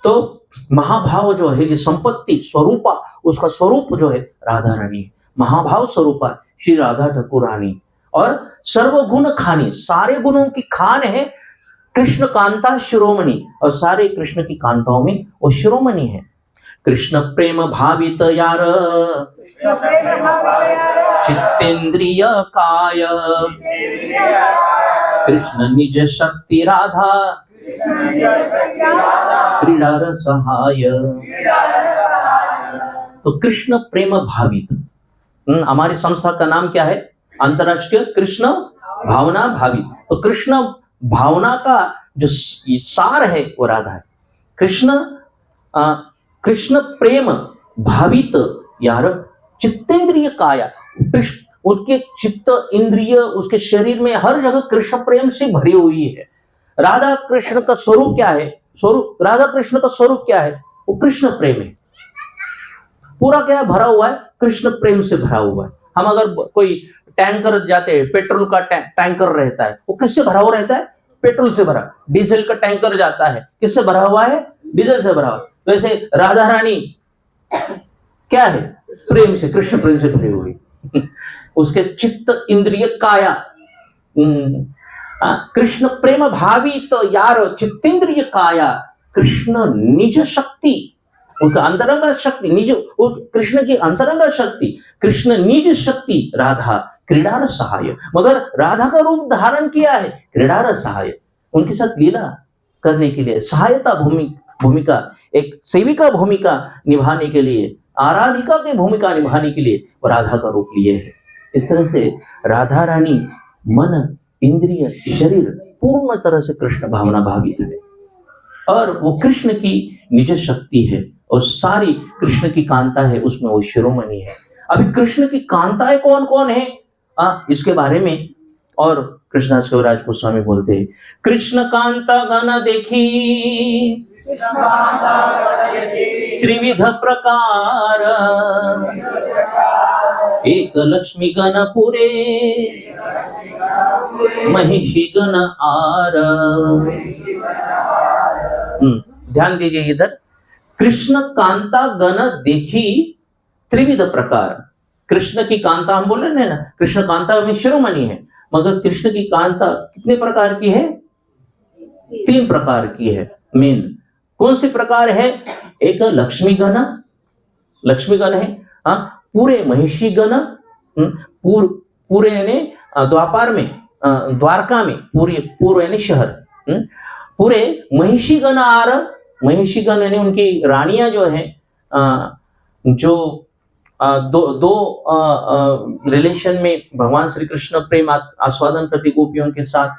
तो महाभाव जो है ये संपत्ति स्वरूपा, उसका स्वरूप जो है राधा रानी है। महाभाव स्वरूपा श्री राधा ठाकुरानी, और सर्वगुण खानी, सारे गुणों की खान है कृष्ण कांता शिरोमणि, और सारे कृष्ण की कांताओं में वो शिरोमणि है। कृष्ण प्रेम भावित यार चित्तेंद्रिय काय कृष्ण निज शक्ति राधा क्रीड़ा रसहाय। तो कृष्ण प्रेम भावित, हमारी संस्था का नाम क्या है? अंतरराष्ट्रीय कृष्ण भावना भावित। तो कृष्ण भावना का जो सार है वो राधा है। कृष्ण प्रेम भावित यार चित्तेंद्रिय काया, उनके चित्त इंद्रिय उसके शरीर में हर जगह कृष्ण प्रेम से भरी हुई है। राधा कृष्ण का स्वरूप क्या है? राधा कृष्ण का स्वरूप क्या है? वो कृष्ण प्रेम है। पूरा क्या भरा हुआ है? कृष्ण प्रेम से भरा हुआ है। हम अगर कोई टैंकर जाते हैं, पेट्रोल का टैंकर रहता है, वो किससे भरा हुआ रहता है? पेट्रोल से भरा। डीजल का टैंकर जाता है, किससे भरा हुआ है? डीजल से भरा हुआ। वैसे राधा रानी क्या है? प्रेम से, कृष्ण प्रेम से भरी हुई। उसके चित्त इंद्रिय काया कृष्ण प्रेम भावी तो यार चित्तेंद्रिय काया कृष्ण निज शक्ति, उनका अंतरंग शक्ति निज, कृष्ण की अंतरंग शक्ति, कृष्ण निज शक्ति राधा क्रीड़ा सहाय। मगर राधा का रूप धारण किया है क्रीड़ा सहाय, उनके साथ लीला करने के लिए, सहायता भूमिका, एक सेविका भूमिका निभाने के लिए, आराधिका की भूमिका निभाने के लिए वो राधा का रूप लिए है। इस तरह से राधा रानी मन इंद्रिय शरीर पूर्ण तरह से कृष्ण भावना भावित है और वो कृष्ण की निज शक्ति है और सारी कृष्ण की कांता है, उसमें वो शिरोमणि है। अभी कृष्ण की कांताएं कौन कौन है इसके बारे में और कृष्णदास कविराज गोस्वामी बोलते हैं, कृष्ण कांता गण देखी त्रिविध प्रकार, एक लक्ष्मी गण पुरे महिषी गण आर। ध्यान दीजिए इधर, कृष्ण कांता गण देखी त्रिविध प्रकार। कृष्ण की कांता हम बोल रहे हैं ना, कृष्ण कांता में शिरोमणि है, मगर कृष्ण की कांता कितने प्रकार की है? 3 प्रकार की है। मेन कौन सी प्रकार है? एक लक्ष्मी गण है, पूरे महिषी गण, पूरे यानी द्वापार में, द्वारका में पूरे यानी शहर, पूरे महिषी गण आर। महिषी गण यानी उनकी रानियां जो है, जो दो रिलेशन में भगवान श्री कृष्ण प्रेम आस्वादन करती गोपियों के साथ,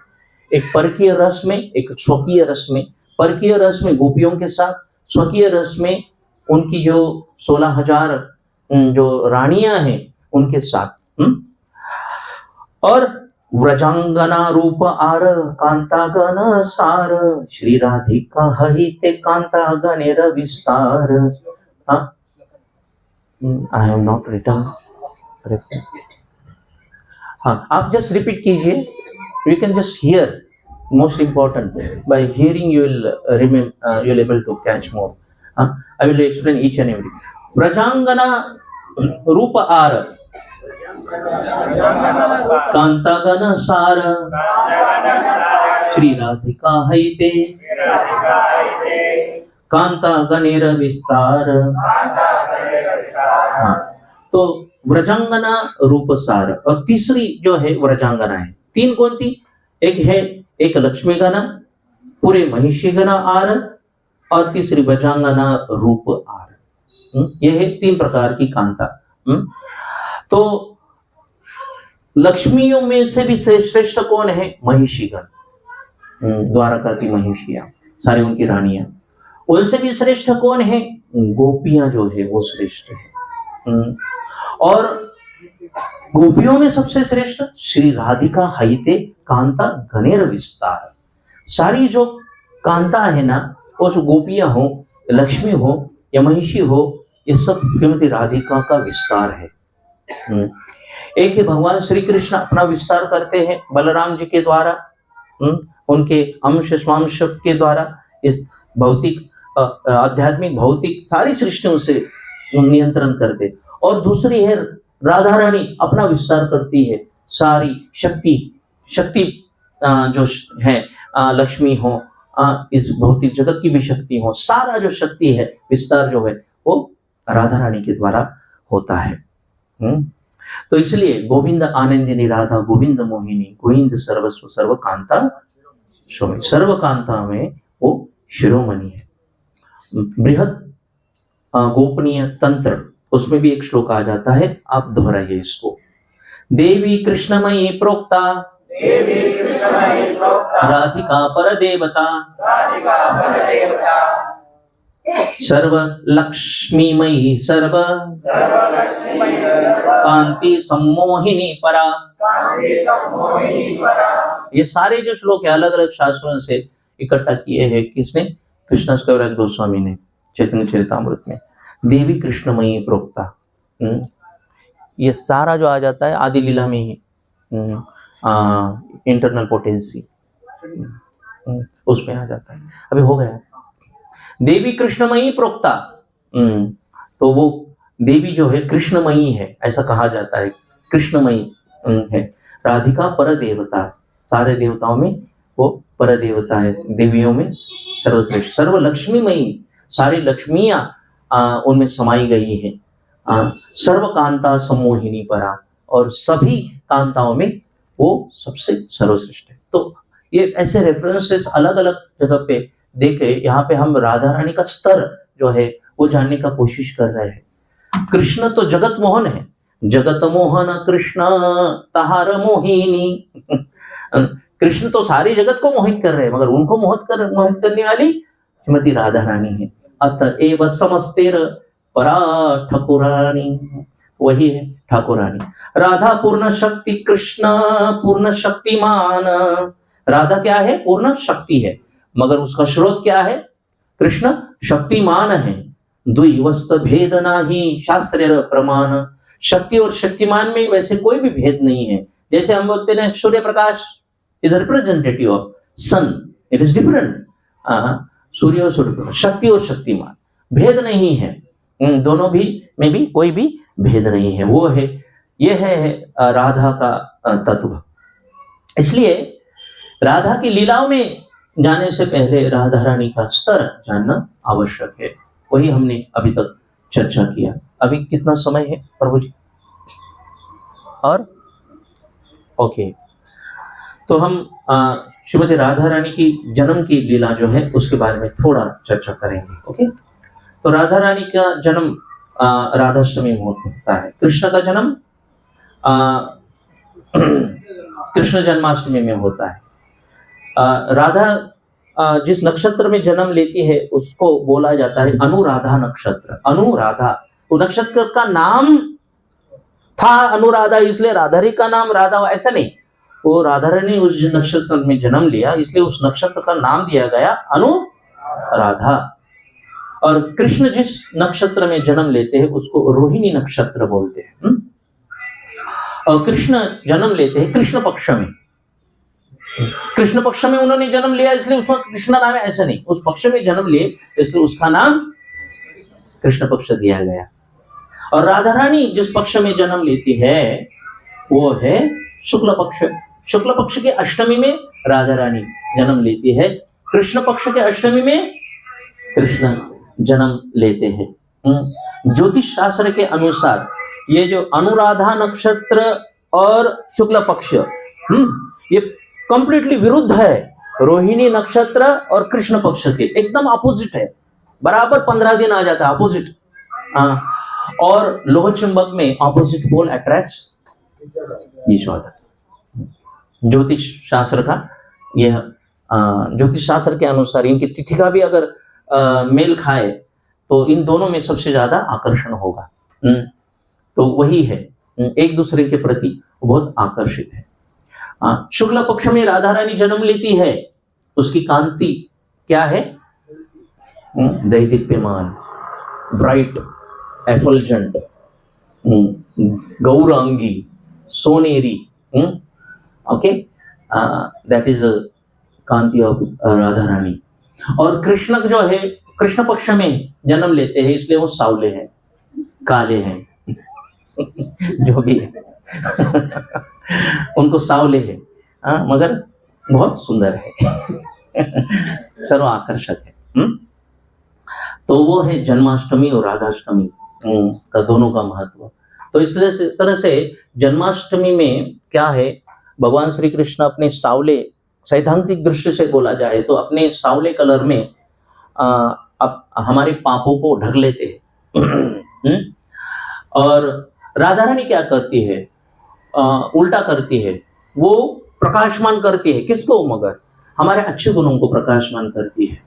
एक परकीय रस में, एक स्वकीय रस में। परकीय रस में गोपियों के साथ, स्वकीय रस में उनकी जो 16,000 जो रानियां हैं उनके साथ। और व्रजांगना रूप आर कांता गण सार, श्री राधिका हहिते कांता गणेर विस्तार। I have not written reference. आप just repeat कीजिए, you can just hear, most important, by hearing you will remember, you will able to catch more. I will explain each and every. व्रजांगना रूप are Kanta गण सार, श्री राधिका हईते कांता गणेर विस्तार। तो व्रजांगना रूप सार। और तीसरी जो है व्रजांगना है, 3 कौन थी? एक है एक लक्ष्मी गण, पूरे महिषी गण आर, और तीसरी व्रजांगना रूप आर। ये है 3 प्रकार की कांता। तो लक्ष्मियों में से भी श्रेष्ठ कौन है? महिषी गण, द्वारका की महिषियां, सारी उनकी रानियां। उनसे भी श्रेष्ठ कौन है? गोपियां जो है वो श्रेष्ठ है। और गोपियों में सबसे श्रेष्ठ श्री राधिका हईते कांता गणेर विस्तार। सारी जो कांता है ना, वो जो गोपियां हो, लक्ष्मी हो या महिषी हो, ये सब श्रीमती राधिका का विस्तार है। एक ही भगवान श्री कृष्ण अपना विस्तार करते हैं बलराम जी के द्वारा, उनके अंश स्वांश के द्वारा इस भौतिक आध्यात्मिक भौतिक सारी सृष्टियों से नियंत्रण करते। और दूसरी है राधा रानी अपना विस्तार करती है, सारी शक्ति जो है, लक्ष्मी हो, इस भौतिक जगत की भी शक्ति हो, सारा जो शक्ति है विस्तार जो है वो राधा रानी के द्वारा होता है। तो इसलिए गोविंद आनंदिनी राधा गोविंद मोहिनी गोविंद सर्वस्व सर्व कांता शिरोमणि, सर्व कांता में वो शिरोमणि है। बृहद गोपनीय तंत्र, उसमें भी एक श्लोक आ जाता है, आप दोहराइए इसको। देवी कृष्णमयी प्रोक्ता राधिका परदेवता सर्व लक्ष्मीमयी सर्व कांति सम्मोहिनी परा। ये सारे जो श्लोक है अलग अलग शास्त्रों से इकट्ठा किए हैं, किसने? कृष्णदास कविराज गोस्वामी ने चैतन्य चरितामृत में। देवी कृष्णमयी प्रोक्ता, ये सारा जो आ जाता है आदि लीला में ही, इंटरनल पोटेंसी उसमें आ जाता है। अभी हो गया देवी कृष्णमयी प्रोक्ता, तो वो देवी जो है कृष्णमयी है ऐसा कहा जाता है, कृष्णमयी है। राधिका पर देवता, सारे देवताओं में वो पर देवता है, देवियों में सर्वश्रेष्ठ। सर्व लक्ष्मीमयी, सारी लक्ष्मियां उनमें समाई गई है। सर्व कांता सम्मोहिनी परा, और सभी कांताओं में वो सबसे सर्वश्रेष्ठ है। तो ये ऐसे रेफरेंसेस अलग अलग जगह पे देखे, यहाँ पे हम राधा रानी का स्तर जो है वो जानने का कोशिश कर रहे हैं। कृष्ण तो जगत मोहन है, जगत मोहन कृष्ण तहार मोहिनी। कृष्ण तो सारी जगत को मोहित कर रहे हैं, मगर उनको मोहित करने वाली श्रीमती राधा रानी है। अतएव समस्तेर परा ठाकुरानी, वही है ठाकुरानी। राधा पूर्ण शक्ति कृष्ण पूर्ण शक्तिमान। राधा क्या है? पूर्ण शक्ति है, मगर उसका स्रोत क्या है? कृष्ण शक्तिमान है। द्विवस्त भेद नाही शास्त्र प्रमाण। शक्ति और शक्तिमान में वैसे कोई भी भेद नहीं है। जैसे हम बोलते हैं सूर्य प्रकाश is representative of sun, it is different. सूर्य और सूर्य प्रकाश, शक्ति और शक्तिमान, भेद नहीं है। दोनों भी में भी कोई भी भेद नहीं है। वो है, ये है राधा का तत्व। इसलिए राधा की लीलाओं में जाने से पहले राधा रानी का स्तर जानना आवश्यक है। वही हमने अभी तक चर्चा किया। अभी कितना समय है प्रभु जी? और ओके, तो हम श्रीमती राधा रानी की जन्म की लीला जो है उसके बारे में थोड़ा चर्चा करेंगे। ओके, तो राधा रानी का जन्म राधाष्टमी में होता है। कृष्ण का जन्म कृष्ण जन्माष्टमी में होता है। राधा जिस नक्षत्र में जन्म लेती है उसको बोला जाता है अनुराधा नक्षत्र। अनुराधा, वो नक्षत्र का नाम था अनुराधा, इसलिए राधारी का नाम राधा, ऐसा नहीं। वो राधा रानी उस नक्षत्र में जन्म लिया, इसलिए उस नक्षत्र का नाम दिया गया अनुराधा। और कृष्ण जिस नक्षत्र में जन्म लेते हैं उसको रोहिणी नक्षत्र बोलते हैं। और कृष्ण जन्म लेते हैं कृष्ण पक्ष में। कृष्ण पक्ष में उन्होंने जन्म लिया इसलिए उसका कृष्ण नाम है, ऐसा नहीं। उस पक्ष में जन्म लिए इसलिए उसका नाम कृष्ण पक्ष दिया गया। और राधा रानी जिस पक्ष में जन्म लेती है वो है शुक्ल पक्ष। शुक्ल पक्ष के अष्टमी में राधा रानी जन्म लेती है, कृष्ण पक्ष के अष्टमी में कृष्ण जन्म लेते हैं। ज्योतिष शास्त्र के अनुसार ये जो अनुराधा नक्षत्र और शुक्ल पक्ष ये कंप्लीटली विरुद्ध है। रोहिणी नक्षत्र और कृष्ण पक्ष के एकदम अपोजिट है, बराबर 15 दिन आ जाता है अपोजिट। और लोह चुंबक में opposite pole attracts each other. ज्योतिष शास्त्र का यह ज्योतिष शास्त्र के अनुसार इनकी तिथि का भी अगर मेल खाए तो इन दोनों में सबसे ज्यादा आकर्षण होगा। तो वही है, एक दूसरे के प्रति बहुत आकर्षित है। शुक्ल पक्ष में राधा रानी जन्म लेती है, उसकी कांति क्या है? दैदीप्यमान, ब्राइट, एफल्जेंट, गौरांगी, सोनेरी। ओके, दैट इज कांति ऑफ राधा रानी। और कृष्ण जो है कृष्ण पक्ष में जन्म लेते हैं इसलिए वो सावले हैं, काले हैं जो भी है उनको सावले है, मगर बहुत सुंदर है सर्व आकर्षक है। तो वो है जन्माष्टमी और राधाष्टमी। का दोनों का महत्व। तो इस तरह से जन्माष्टमी में क्या है, भगवान श्री कृष्ण अपने सावले, सैद्धांतिक दृष्टि से बोला जाए तो अपने सावले कलर में अब हमारे पापों को ढक लेते हैं। और राधा रानी क्या करती है, उल्टा करती है, वो प्रकाशमान करती है किसको, मगर हमारे अच्छे गुणों को प्रकाशमान करती है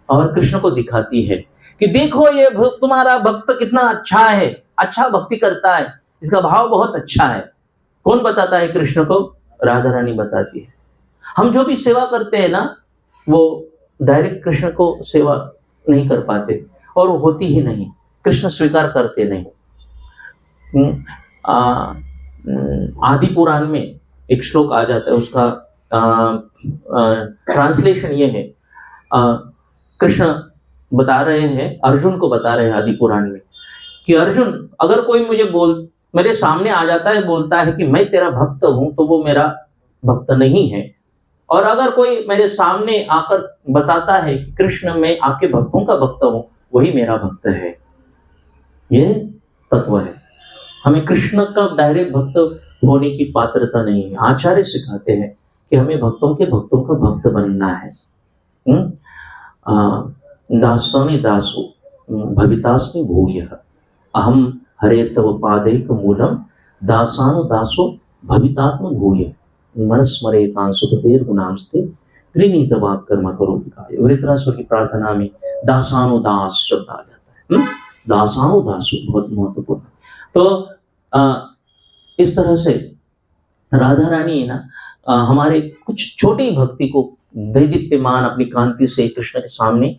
और कृष्ण को दिखाती है कि देखो ये तुम्हारा भक्त कितना अच्छा है, अच्छा भक्ति करता है, इसका भाव बहुत अच्छा है। कौन बताता है कृष्ण को? राधा रानी बताती है। हम जो भी सेवा करते हैं ना, वो डायरेक्ट कृष्ण को सेवा नहीं कर पाते और वो होती ही नहीं, कृष्ण स्वीकार करते नहीं। आदि पुराण में एक श्लोक आ जाता है, उसका ट्रांसलेशन ये है, कृष्ण बता रहे हैं, अर्जुन को बता रहे हैं आदि पुराण में कि अर्जुन, अगर कोई मुझे मेरे सामने आ जाता है, बोलता है कि मैं तेरा भक्त हूं, तो वो मेरा भक्त नहीं है। और अगर कोई मेरे सामने आकर बताता है कि कृष्ण मैं आपके भक्तों का भक्त हूं, वही मेरा भक्त है। ये तत्व है। हमें कृष्ण का डायरेक्ट भक्त होने की पात्रता नहीं है। आचार्य सिखाते हैं कि हमें भक्तों का भक्त बनना है। दासानि दासो भवितास्मि भूयः अहम हरे तव पादैक मूलम दासानु दासो भवितात्म भूयः मनस्मरेतां सुखतेर गुणांस्ते त्रिनीत वाक् कर्म करोति काय। वृत्रासुर की प्रार्थना में दासानु दास शब्द आ जाता है। दासानु दासो बहुत महत्वपूर्ण। तो इस तरह से राधा रानी है ना, हमारे कुछ छोटी भक्ति को दैदीप्यमान अपनी कांति से कृष्ण के सामने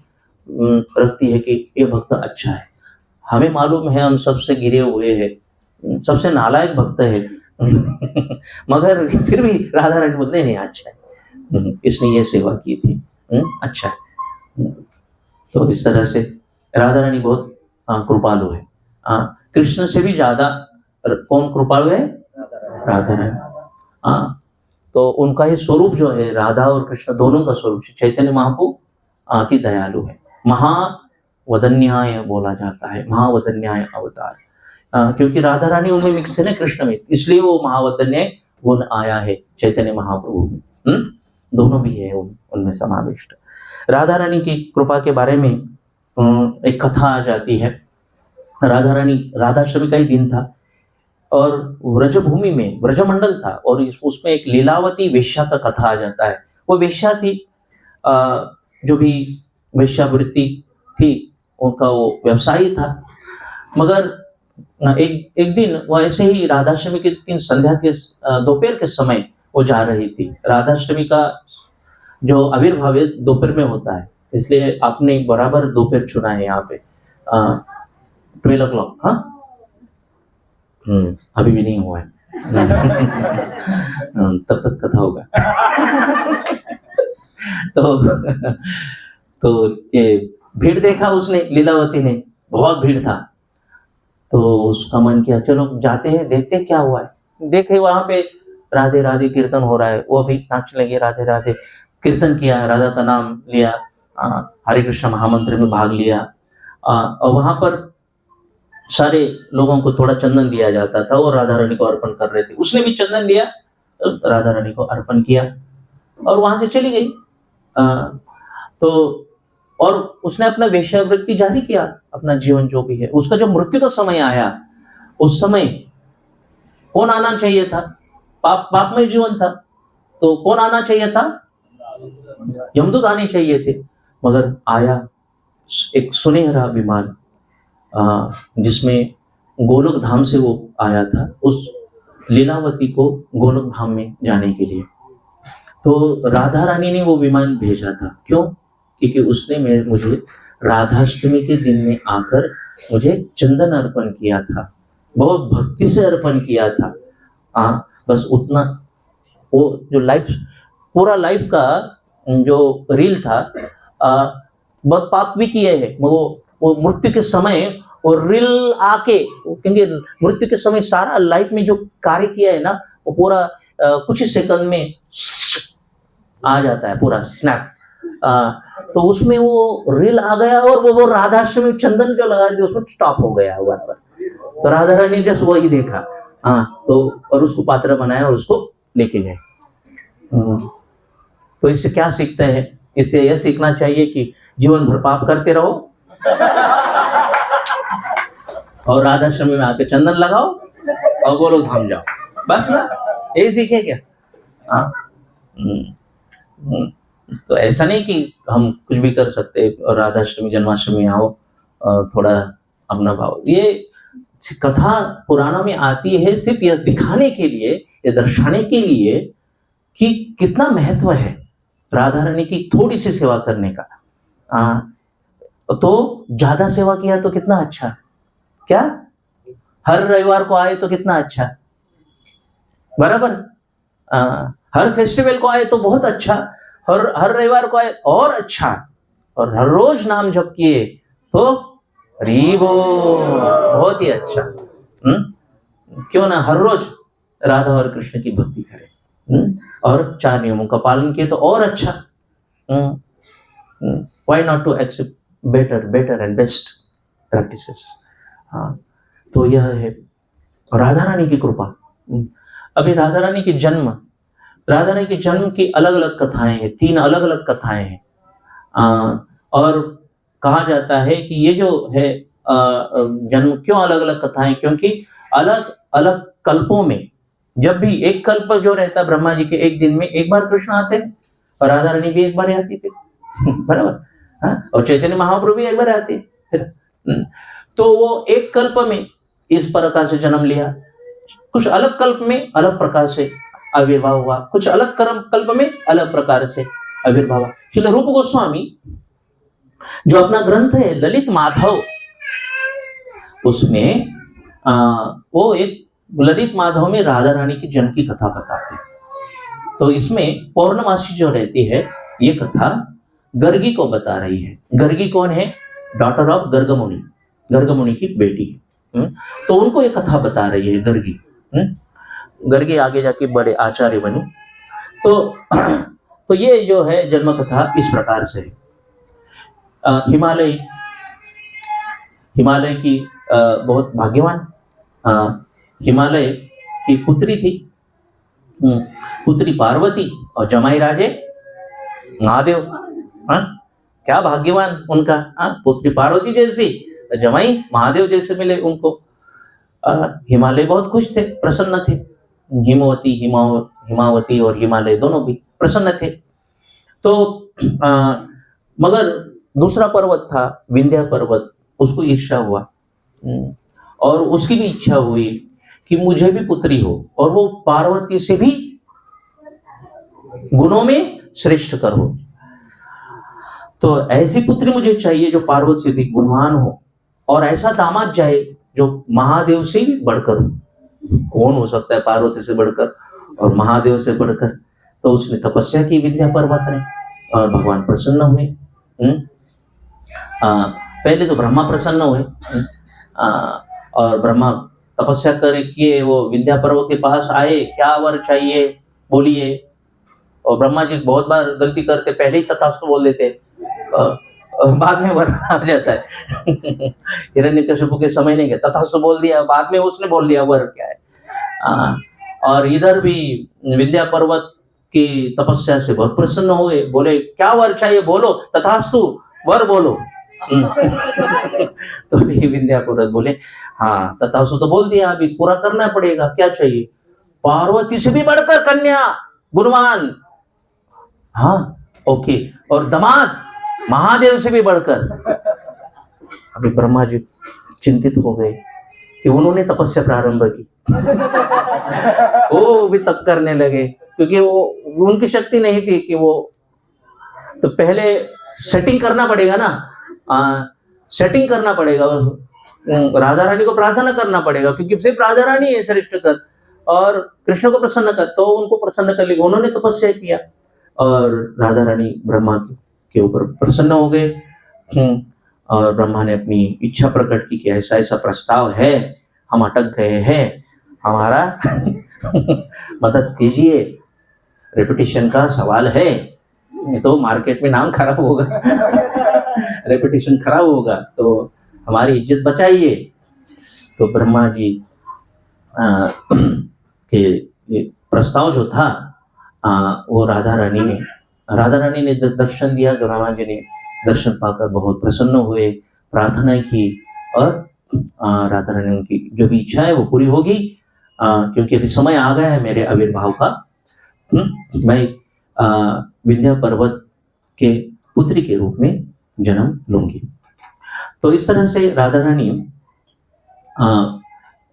रखती है कि ये भक्त अच्छा है। हमें मालूम है हम सबसे गिरे हुए हैं, सबसे नालायक भक्त है, मगर फिर भी राधा रानी बोलते नहीं अच्छा है, इसने ये सेवा की थी, अच्छा है। तो इस तरह से राधा रानी बहुत कृपालु है। कृष्ण से भी ज्यादा कौन कृपालु है? राधा रानी। तो उनका ही स्वरूप जो है, राधा और कृष्ण दोनों का स्वरूप, चैतन्य महाप्रभु अति दयालु है, महावदन्याय बोला जाता है, महावदन्याय अवतार। क्योंकि राधा रानी उनमें मिक्स है ना कृष्ण में, इसलिए वो महावदन्याय गुण आया है चैतन्य महाप्रभु में। दोनों भी है उनमें समाविष्ट। राधा रानी की कृपा के बारे में एक कथा आ जाती है। राधा रानी, राधाष्टमी का ही दिन था और व्रजभूमि में व्रजमंडल था और उसमें एक लीलावती वेश्या का कथा आ जाता है। वो वेश्या थी, जो भी वेश्यावृत्ति थी उनका वो व्यवसायी था। मगर एक दिन वो ऐसे ही राधाष्टमी के दिन संध्या के दोपहर के समय वो जा रही थी। राधाष्टमी का जो आविर्भाव है दोपहर में होता है, इसलिए आपने बराबर दोपहर चुना है यहाँ पे 12 o'clock। हाँ, अभी भी नहीं हुआ है। तब तक कथा होगा। तो ये भीड़ देखा उसने, लीलावती ने, बहुत भीड़ था। तो उसका मन किया चलो जाते हैं, देखते हैं क्या हुआ है। देखे वहां पे राधे राधे कीर्तन हो रहा है, वो भी नाचने लगे, राधे राधे कीर्तन किया, राधा का नाम लिया, हरे कृष्ण महामंत्र में भाग लिया। और वहां पर सारे लोगों को थोड़ा चंदन दिया जाता था और राधा रानी को अर्पण कर रहे थे। उसने भी चंदन लिया, राधा रानी को अर्पण किया और वहां से चली गई। तो और उसने अपना वेश्यावृत्ति जारी किया, अपना जीवन जो भी है। उसका जब मृत्यु का समय आया, उस समय कौन आना चाहिए था? पापमय जीवन था, तो कौन आना चाहिए था? यमदूत आने चाहिए थे। मगर आया एक सुनहरा विमान, जिसमें गोलोक धाम से वो आया था, उस लीलावती को गोलोक धाम में जाने के लिए। तो राधा रानी ने वो विमान भेजा था। क्यों? क्योंकि उसने मुझे राधाष्टमी के दिन में आकर मुझे चंदन अर्पण किया था, बहुत भक्ति से अर्पण किया था। बस उतना, वो जो पूरा लाइफ का जो रील था, बहुत पाप भी किए हैं। वो मृत्यु के समय वो रील आके, क्योंकि मृत्यु के समय सारा लाइफ में जो कार्य किया है ना, वो पूरा कुछ ही सेकंड में आ जाता है, पूरा स्नैप। तो उसमें वो रील आ गया और वो राधाष्टमी चंदन जो लगा रही थी उसमें स्टॉप हो गया हुआ पर। तो राधा रानी ने जस्ट वही देखा, तो और उसको पात्र बनाया और उसको लेके गए। तो इससे क्या सीखते हैं? इससे यह सीखना चाहिए कि जीवन भर पाप करते रहो और राधाष्टमी में आके चंदन लगाओ और गोलोक धाम जाओ, बस ना, यही सीखे क्या? तो ऐसा नहीं कि हम कुछ भी कर सकते और राधाष्टमी जन्माष्टमी आओ थोड़ा अपना भाव। ये कथा पुराणों में आती है सिर्फ यह दिखाने के लिए, यह दर्शाने के लिए कि कितना महत्व है राधा रानी की थोड़ी सी सेवा करने का। तो ज्यादा सेवा किया तो कितना अच्छा, क्या हर रविवार को आए तो कितना अच्छा, बराबर। हर फेस्टिवल को आए तो बहुत अच्छा, हर रविवार को आए और अच्छा, और हर रोज नाम जप किए तो बहुत ही अच्छा। क्यों ना हर रोज राधा और कृष्ण की भक्ति करें और 4 नियमों का पालन किए तो और अच्छा। Why not to accept better and best practices? तो यह है राधा रानी की कृपा। अभी राधा रानी के जन्म की अलग अलग कथाएं हैं, 3 अलग अलग कथाएं हैं। और कहा जाता है कि ये जो है जन्म क्यों अलग अलग कथाएं, क्योंकि अलग अलग कल्पों में, जब भी एक कल्प जो रहता है ब्रह्मा जी के, एक दिन में एक बार कृष्ण आते हैं और राधा रानी भी एक बार आती थी, बराबर। और चैतन्य महाप्रभु भी एक बार आते हैं। तो वो एक कल्प में इस प्रकार से जन्म लिया, कुछ अलग कल्प में अलग प्रकार से आविर्भाव हुआ, कुछ अलग कल्प में अलग प्रकार से आविर्भाव हुआ। श्रील रूप गोस्वामी जो अपना ग्रंथ है ललित माधव, उसमें वो एक ललित माधव में राधा रानी की जन्म की कथा बताते हैं। तो इसमें पौर्णमासी जो रहती है, ये कथा गर्गी को बता रही है। गर्गी कौन है? डॉटर ऑफ गर्गमुनि की बेटी। तो उनको ये कथा बता रही है गर्गी आगे जाके बड़े आचार्य बनी। तो ये जो है जन्म कथा इस प्रकार से है। हिमालय की बहुत भाग्यवान हिमालय की पुत्री थी, पुत्री पार्वती और जमाई राजे महादेव। क्या भाग्यवान उनका, पुत्री पार्वती जैसी, जमाई महादेव जैसे मिले उनको। हिमालय बहुत खुश थे, प्रसन्न थे। हिमावती और हिमालय दोनों भी प्रसन्न थे। तो मगर दूसरा पर्वत था विंध्या पर्वत, उसको ईर्ष्या हुआ और उसकी भी इच्छा हुई कि मुझे भी पुत्री हो और वो पार्वती से भी गुणों में श्रेष्ठ कर हो। तो ऐसी पुत्री मुझे चाहिए जो पार्वती से भी गुणवान हो और ऐसा दामाद जाए जो महादेव से भी बढ़कर हो। कौन हो सकता है पार्वती से बढ़कर और महादेव से बढ़कर? तो उसने तपस्या की विंध्या पर्वत ने और भगवान प्रसन्न हुए। पहले तो ब्रह्मा प्रसन्न हुए और ब्रह्मा तपस्या किए, वो विंध्या पर्वत के पास आए, क्या वर चाहिए बोलिए। और ब्रह्मा जी बहुत बार गलती करते, पहले ही तथास्तु बोल देते, बाद में वर आ जाता है। हिरण्यकशिपु के समय नहीं गया, तथास्तु बोल दिया, बाद में उसने बोल दिया वर क्या है। और इधर भी विंध्या पर्वत की तपस्या से बहुत प्रसन्न हुए, बोले क्या वर चाहिए बोलो, तथास्तु वर बोलो। तो विंध्या पर्वत बोले हाँ तथास्तु तो बोल दिया, अभी पूरा करना पड़ेगा, क्या चाहिए? पार्वती से भी बढ़कर कन्या गुणवान, हाँ ओके, और दामाद महादेव से भी बढ़कर। अभी ब्रह्मा जी चिंतित हो गए कि उन्होंने तपस्या प्रारंभ की। वो भी तप करने लगे क्योंकि वो उनकी शक्ति नहीं थी कि वो, तो पहले सेटिंग करना पड़ेगा ना, सेटिंग करना पड़ेगा, राधा रानी को प्रार्थना करना पड़ेगा क्योंकि सिर्फ राधा रानी है श्रेष्ठ कर और कृष्ण को प्रसन्न कर, तो उनको प्रसन्न कर लेगा। उन्होंने तपस्या किया और राधा रानी ब्रह्मा के ऊपर प्रसन्न हो गए। और ब्रह्मा ने अपनी इच्छा प्रकट की कि ऐसा ऐसा प्रस्ताव है, हम अटक गए हैं, हमारा मदद कीजिए, रेपुटेशन का सवाल है। नहीं तो मार्केट में नाम खराब होगा, रेपुटेशन खराब होगा, तो हमारी इज्जत बचाइए। तो ब्रह्मा जी के ये प्रस्ताव जो था वो राधा रानी ने दर्शन दिया। ब्रह्मा जी ने दर्शन पाकर बहुत प्रसन्न हुए, प्रार्थना की, और राधा रानी की जो भी इच्छा है वो पूरी होगी, क्योंकि अभी समय आ गया है मेरे आविर्भाव का। मैं विंध्या पर्वत के पुत्री के रूप में जन्म लूंगी। तो इस तरह से राधा रानी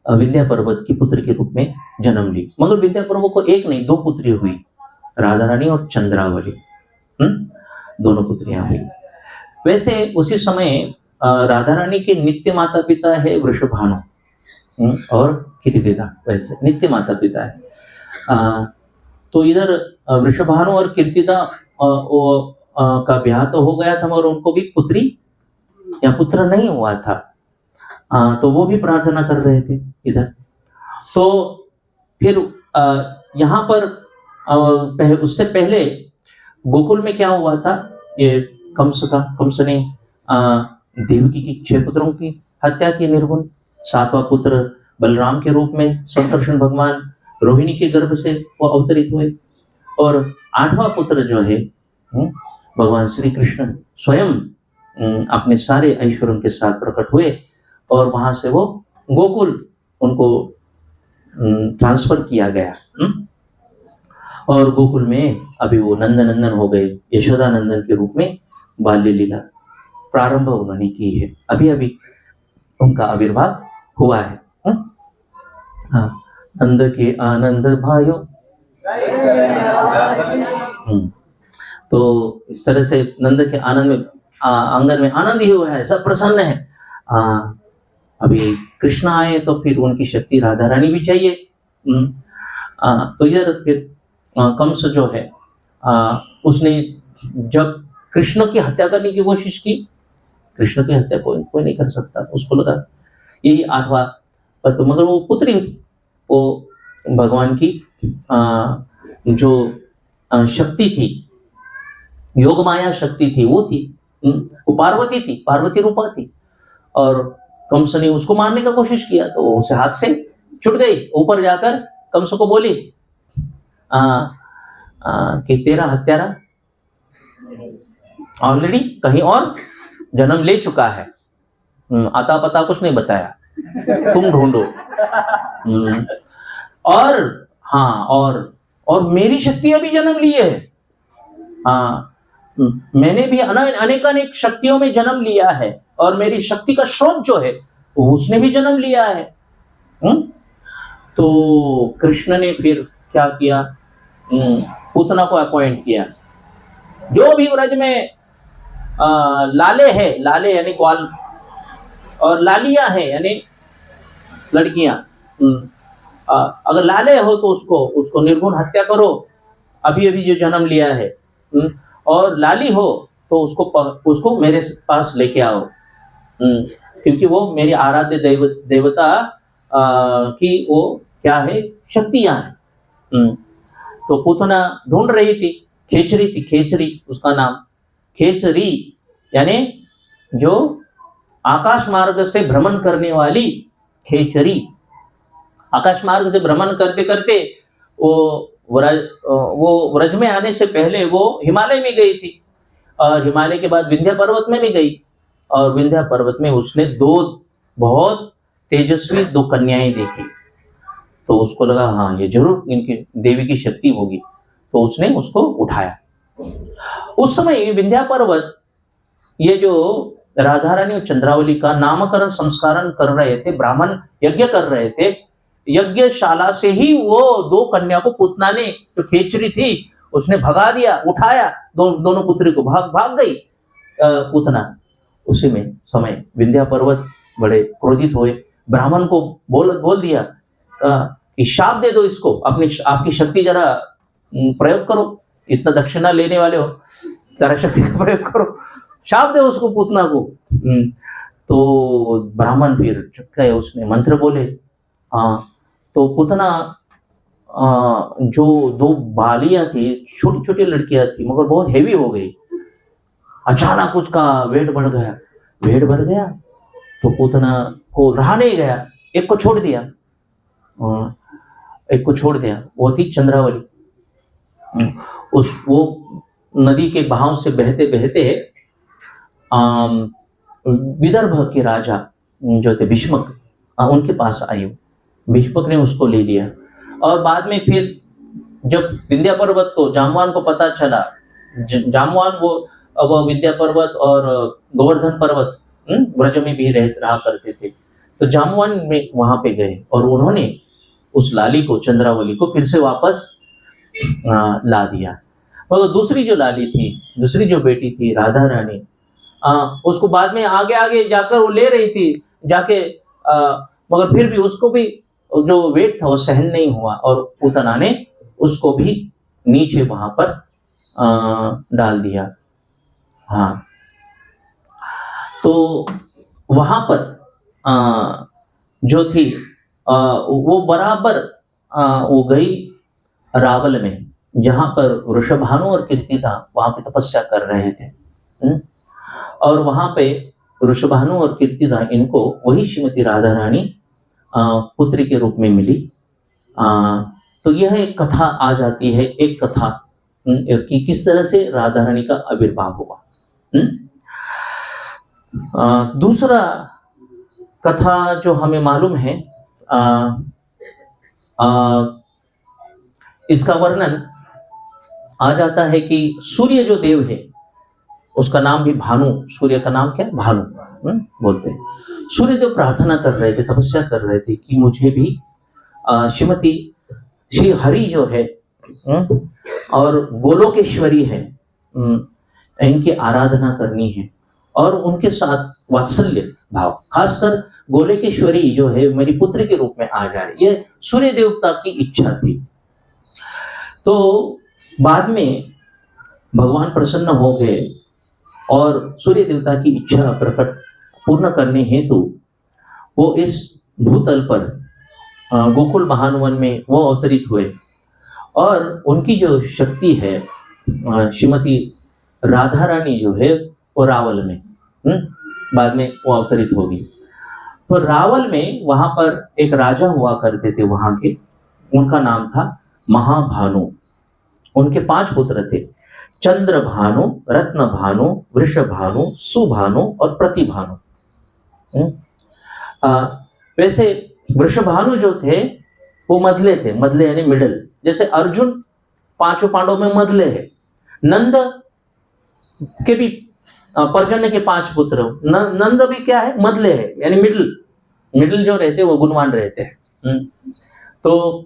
विंध्या पर्वत की पुत्र के रूप में जन्म ली। मगर विंध्या पर्वत को एक नहीं 2 पुत्री हुई, राधा रानी और चंद्रावली, दोनों पुत्रियां हुई। वैसे उसी समय राधा रानी के नित्य माता पिता है वृषभानु और कीर्तिदा, वैसे नित्य माता पिता है। तो इधर वृषभानु और कीर्तिदा का ब्याह तो हो गया था, मगर उनको भी पुत्री या पुत्र नहीं हुआ था। तो वो भी प्रार्थना कर रहे थे इधर। तो फिर यहाँ पर उससे पहले गोकुल में क्या हुआ था, ये कंस ने देवकी की 6 पुत्रों की हत्या की निर्गुण। 7वां पुत्र बलराम के रूप में संकर्षण भगवान रोहिणी के गर्भ से वो अवतरित हुए, और 8वां पुत्र जो है भगवान श्री कृष्ण स्वयं अपने सारे ऐश्वर्यों के साथ प्रकट हुए, और वहां से वो गोकुल उनको ट्रांसफर किया गया। और गोकुल में अभी वो नंदन हो गए, यशोदा नंदन के रूप में बाल्य लीला प्रारंभ उन्होंने की है। अभी अभी उनका आविर्भाव हुआ है। हाँ, नंद के आनंद भाइयों। तो इस तरह से नंद के आनंद में आंगन में आनंद ही हुआ है, सब प्रसन्न है। अभी कृष्ण आए तो फिर उनकी शक्ति राधा रानी भी चाहिए। तो इधर फिर कंस जो है उसने जब कृष्ण की हत्या करने की कोशिश की, कृष्ण की हत्या कोई नहीं कर सकता, उसको लगा यही 8वां पर, तो मगर वो पुत्री थी, वो भगवान की जो शक्ति थी, योग माया शक्ति थी, वो थी, वो पार्वती थी, पार्वती रूपा थी। और कंस ने उसको मारने का कोशिश किया तो उसे हाथ से छूट गई, ऊपर जाकर कंस को बोली कि तेरा हत्यारा ऑलरेडी कहीं और जन्म ले चुका है, आता पता कुछ नहीं बताया, तुम ढूंढो। और हाँ, और मेरी शक्तियां भी जन्म लिए है। मैंने भी अनेक शक्तियों में जन्म लिया है, और मेरी शक्ति का स्रोत जो है उसने भी जन्म लिया है। तो कृष्ण ने फिर क्या किया, पूतना को अपॉइंट किया। जो भी व्रज में लाले है, लाले यानी ग्वाल, और लालियां है यानी लड़कियां, अगर लाले हो तो उसको निर्गुण हत्या करो, अभी अभी जो जन्म लिया है। और लाली हो तो उसको मेरे पास लेके आओ, क्योंकि वो मेरी आराध्य देवता की वो क्या है, शक्तियां हैं। तो पूतना ढूंढ रही थी, खेचरी उसका नाम, खेचरी यानी जो आकाश मार्ग से भ्रमण करने वाली खेचरी। आकाश मार्ग से भ्रमण करते करते वो व्रज में आने से पहले वो हिमालय में गई थी, और हिमालय के बाद विंध्या पर्वत में भी गई, और विंध्या पर्वत में उसने 2 बहुत तेजस्वी 2 कन्याएं देखी। तो उसको लगा हाँ ये जरूर इनकी देवी की शक्ति होगी, तो उसने उसको उठाया। उस समय विंध्या पर्वत ये जो राधा रानी और चंद्रावली का नामकरण संस्कारण कर रहे थे, ब्राह्मण यज्ञ कर रहे थे, यज्ञशाला से ही वो 2 कन्या को पूतना ने, जो खेचरी थी, उसने भगा दिया, उठाया, दोनों पुत्री को भाग गई पूतना। उसी में समय विंध्या पर्वत बड़े क्रोधित हुए, ब्राह्मण को बोल दिया कि शाप दे दो इसको, आपकी शक्ति जरा प्रयोग करो, इतना दक्षिणा लेने वाले हो, जरा शक्ति का प्रयोग करो, शाप दे उसको पूतना को। तो ब्राह्मण फिर चुप गए, उसने मंत्र बोले। तो पूतना जो दो बालियां थी, छोटी छोटी लड़कियां थी मगर बहुत हेवी हो गई। अचानक उसका वेट बढ़ गया। वेट बढ़ गया तो पूतना को रहा नहीं गया, एक को छोड़ दिया। एक को छोड़ दिया, वो थी चंद्रावली। उस वो नदी के बहाव से बहते बहते विदर्भ के राजा जो थे भीष्मक, उनके पास आई। भीष्मक ने उसको ले लिया और बाद में फिर जब विंध्या पर्वत को जाम्बवान को पता चला, जाम्बवान वो विंध्या पर्वत और गोवर्धन पर्वत ब्रज में भी रहा करते थे, तो जाम्बवान में वहां पे गए और उन्होंने उस लाली को, चंद्रावली को फिर से वापस ला दिया। मगर दूसरी जो लाली थी, दूसरी जो बेटी थी राधा रानी, उसको बाद में आगे आगे जाकर वो ले रही थी जाके, मगर फिर भी उसको भी जो वेट था वो सहन नहीं हुआ और पूतना ने उसको भी नीचे वहां पर डाल दिया। हाँ, तो वहां पर जो थी वो बराबर वो गई रावल में, जहां पर वृषभानु और कीर्तिदा वहां पे तपस्या कर रहे थे। और वहां पे वृषभानु और कीर्तिदा, इनको वही श्रीमती राधा रानी पुत्री के रूप में मिली। तो यह एक कथा आ जाती है, एक कथा कि किस तरह से राधा रानी का आविर्भाव हुआ। दूसरा कथा जो हमें मालूम है, इसका वर्णन आ जाता है कि सूर्य जो देव है उसका नाम भी भानु, सूर्य का नाम क्या है? भानु बोलते हैं। सूर्य देव प्रार्थना कर रहे थे, तपस्या कर रहे थे कि मुझे भी श्रीमती श्री हरि जो है और गोलोकेश्वरी है, इनकी आराधना करनी है और उनके साथ वात्सल्य भाव, खासकर गोलोकेश्वरी जो है मेरी पुत्री के रूप में आ जाए, ये सूर्य देवता की इच्छा थी। तो बाद में भगवान प्रसन्न हो गए और सूर्य देवता की इच्छा प्रकट पूर्ण करने हेतु वो इस भूतल पर गोकुल महानवन में वो अवतरित हुए और उनकी जो शक्ति है, श्रीमती राधा रानी जो है वो रावल में बाद में वो अवतरित होगी। तो रावल में वहां पर एक राजा हुआ करते थे वहां के, उनका नाम था महाभानु। उनके 5 पुत्र थे, चंद्रभानु, रत्नभानु, वृषभानु, सुभानु और प्रतिभानु। वैसे वृषभानु जो थे वो मधले थे, मधले यानी मिडल, जैसे अर्जुन 5 पांडवों में मधले है। नंद के भी पर्जन्य के 5 पुत्र, नंद भी क्या है? मधले है, यानी मिडल जो रहते वो गुणवान रहते हैं। तो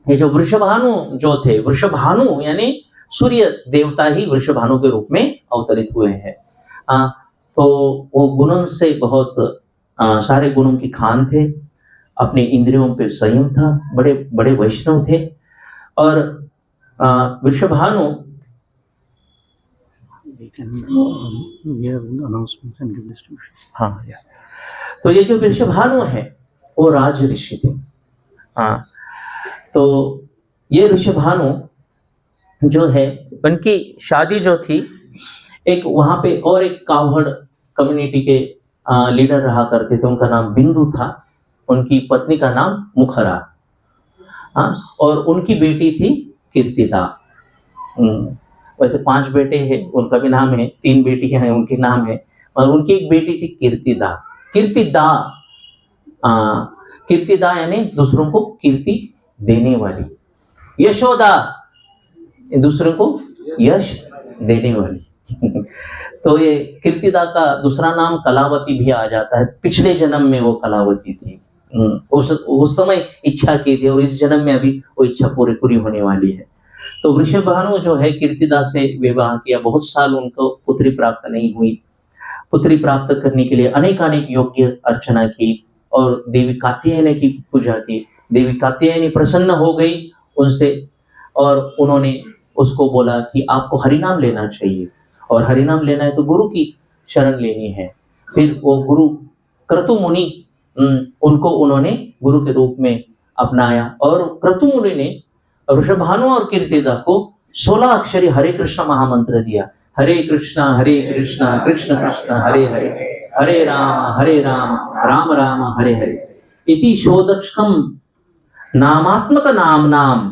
ये जो वृषभानु जो थे, वृषभानु यानी सूर्य देवता ही वृषभानु के रूप में अवतरित हुए हैं। तो वो गुणों से बहुत सारे गुणों की खान थे, अपने इंद्रियों पे संयम था, बड़े बड़े वैष्णव थे। और वृषभानु हाँ, तो ये जो वृषभानु है वो राज ऋषि थे। हाँ, तो ये ऋषभानु जो है, उनकी शादी जो थी, एक वहां पे और एक कावड़ कम्युनिटी के लीडर रहा करते थे, उनका नाम बिंदु था, उनकी पत्नी का नाम मुखरा। और उनकी बेटी थी कीर्तिदा। वैसे 5 बेटे हैं, उनका भी नाम है, 3 बेटियां हैं, उनके नाम है, और उनकी एक बेटी थी कीर्तिदा। कीर्तिदा यानी दूसरों को कीर्ति देने वाली, यशोदा दूसरों को यश देने वाली। तो ये कीर्तिदा का दूसरा नाम कलावती भी आ जाता है। पिछले जन्म में वो कलावती थी, उस समय इच्छा की थी और इस जन्म में अभी वो इच्छा पूरी होने वाली है। तो वृषभानु जो है कीर्तिदा से विवाह किया, बहुत साल उनको पुत्री प्राप्त नहीं हुई। पुत्री प्राप्त करने के लिए अनेक योग्य अर्चना की और देवी कात्यायनी की पूजा की। देवी कात्यायनी प्रसन्न हो गई उनसे और उन्होंने उसको बोला कि आपको हरिनाम लेना चाहिए, और हरिनाम लेना है तो गुरु की शरण लेनी है। फिर वो गुरु क्रतु मुनि, उनको उन्होंने गुरु के रूप में अपनाया और क्रतु मुनि ने ऋषभानु और कीर्तिदा को 16 अक्षरी हरे कृष्ण महामंत्र दिया। हरे कृष्णा कृष्ण कृष्ण हरे हरे, हरे राम राम राम हरे हरे। इति षोडशकम नामात्मक नाम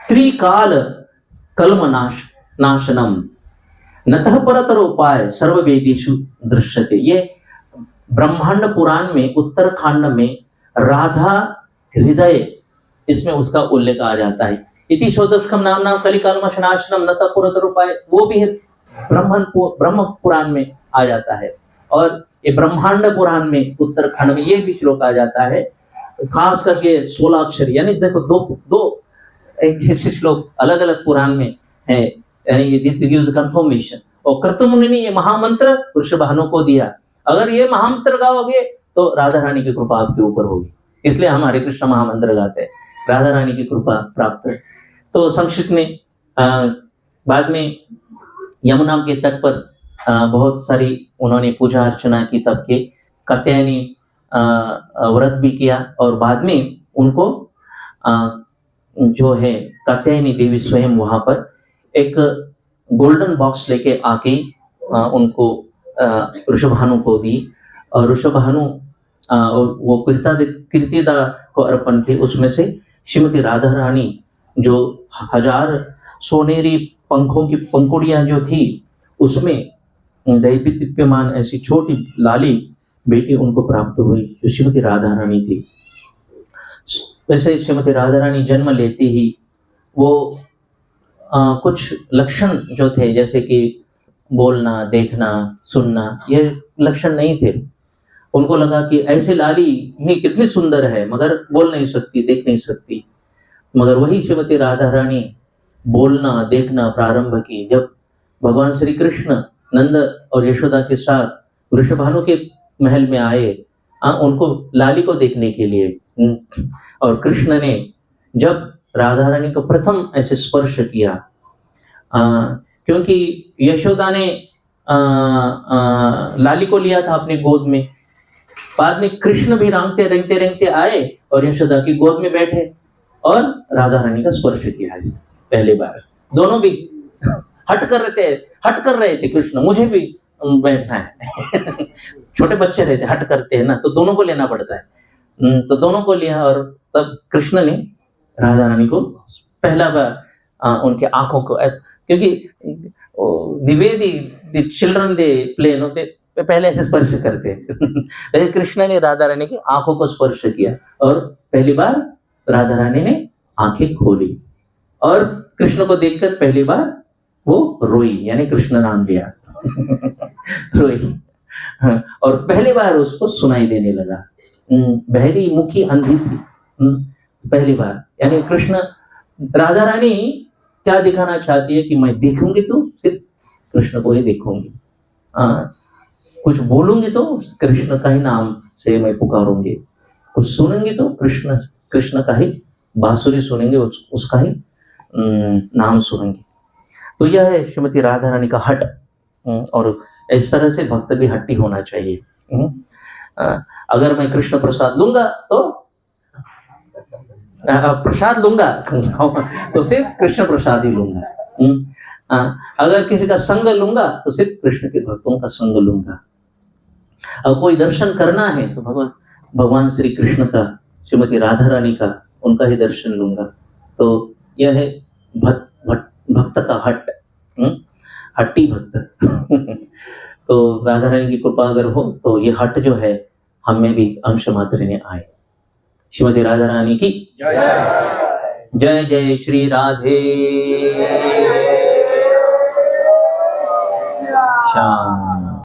त्रिकाल कलम नाशनम नतः परतर उपाय सर्ववेदेषु दृश्यते। ये ब्रह्मांड पुराण में उत्तरखंड में राधा हृदय इसमें उसका उल्लेख आ जाता है। इति षोडशकम नाम कलिकालमशनाशनम नतः परतर उपाय, वो भी है ब्रह्म पुराण में आ जाता है। और ये ब्रह्मांड पुराण में उत्तरखंड में ये भी श्लोक आ जाता है, खास करके 16 अक्षर, यानी देखो दो एक जैसे श्लोक अलग अलग पुराण में है, यानी दिस गिव्स कंफर्मेशन। और कर्तमुनि ने ये महामंत्र ऋषभानु को दिया, अगर ये महामंत्र गाओगे तो राधा रानी की कृपा आपके ऊपर होगी, इसलिए हम हरे कृष्ण महामंत्र गाते हैं, राधा रानी की कृपा प्राप्त। तो संक्षिप्त में बाद में यमुना के तट पर बहुत सारी उन्होंने पूजा अर्चना की, तब के कात्यायनी व्रत भी किया। और बाद में उनको जो है कात्यायनी देवी स्वयं वहां पर एक गोल्डन बॉक्स लेके आके उनको ऋषभानु को दी। और ऋषभानु वो कीर्तिदा को अर्पण थे। उसमें से श्रीमती राधा रानी जो 1000 सोनेरी पंखों की पंखुड़ियां जो थी, उसमें दैवीदीप्यमान ऐसी छोटी लाली बेटी उनको प्राप्त हुई जो श्रीमती राधा रानी थी। वैसे श्रीमती राधा रानी जन्म लेते ही वो कुछ लक्षण जो थे, जैसे कि बोलना, देखना, सुनना, ये लक्षण नहीं थे। उनको लगा कि ऐसे लाली ही कितनी सुंदर है, मगर बोल नहीं सकती, देख नहीं सकती। मगर वही श्रीमती राधा रानी बोलना, देखना प्रारंभ की जब भगवान श्री कृष्ण नंद और यशोदा के साथ ऋषभानु के महल में आए, उनको लाली को देखने के लिए। और कृष्ण ने जब राधा रानी को प्रथम ऐसे स्पर्श किया, क्योंकि यशोदा ने लाली को लिया था अपनी गोद में, बाद में कृष्ण भी रेंगते रेंगते रेंगते आए और यशोदा की गोद में बैठे और राधा रानी का स्पर्श किया पहली बार। दोनों भी हट कर रहे थे कृष्ण, मुझे भी बैठना है छोटे बच्चे रहते हट करते हैं ना, तो दोनों को लेना पड़ता है। तो दोनों को लिया और तब कृष्ण ने राधा रानी को पहला बार उनके आंखों को, क्योंकि द चिल्ड्रन दे प्ले होते पहले ऐसे स्पर्श करते हैं कृष्ण ने राधा रानी की आंखों को स्पर्श किया और पहली बार राधा रानी ने आंखें खोली और कृष्ण को देखकर पहली बार वो रोई, यानी कृष्ण नाम लिया रोई। और पहली बार उसको सुनाई देने लगा। बहरी मुखी अंधी थी पहली बार, यानी कृष्ण राधा रानी क्या दिखाना चाहती है कि मैं देखूंगी तो सिर्फ कृष्ण को ही देखूंगी, कुछ बोलूंगी तो कृष्ण का ही नाम से मैं पुकारूंगी, कुछ सुनेंगे तो कृष्ण का ही बांसुरी सुनेंगे, उसका ही नाम सुनेंगे। तो यह है श्रीमती राधा रानी का हट। और इस तरह से भक्त भी हट्टी होना चाहिए। अगर मैं कृष्ण प्रसाद लूंगा तो तो सिर्फ कृष्ण प्रसाद ही लूंगा। अगर किसी का संग लूंगा तो सिर्फ कृष्ण के भक्तों का संग लूंगा। अब कोई दर्शन करना है तो भगवान श्री कृष्ण का, श्रीमती राधा रानी का, उनका ही दर्शन लूंगा। तो यह है भक्त का हट, हट्टी भक्त तो राधा रानी की कृपा अगर हो तो ये हट जो है हम में भी अंश मात्र ने आए। श्रीमती राधा रानी की जय जय श्री राधे श्याम।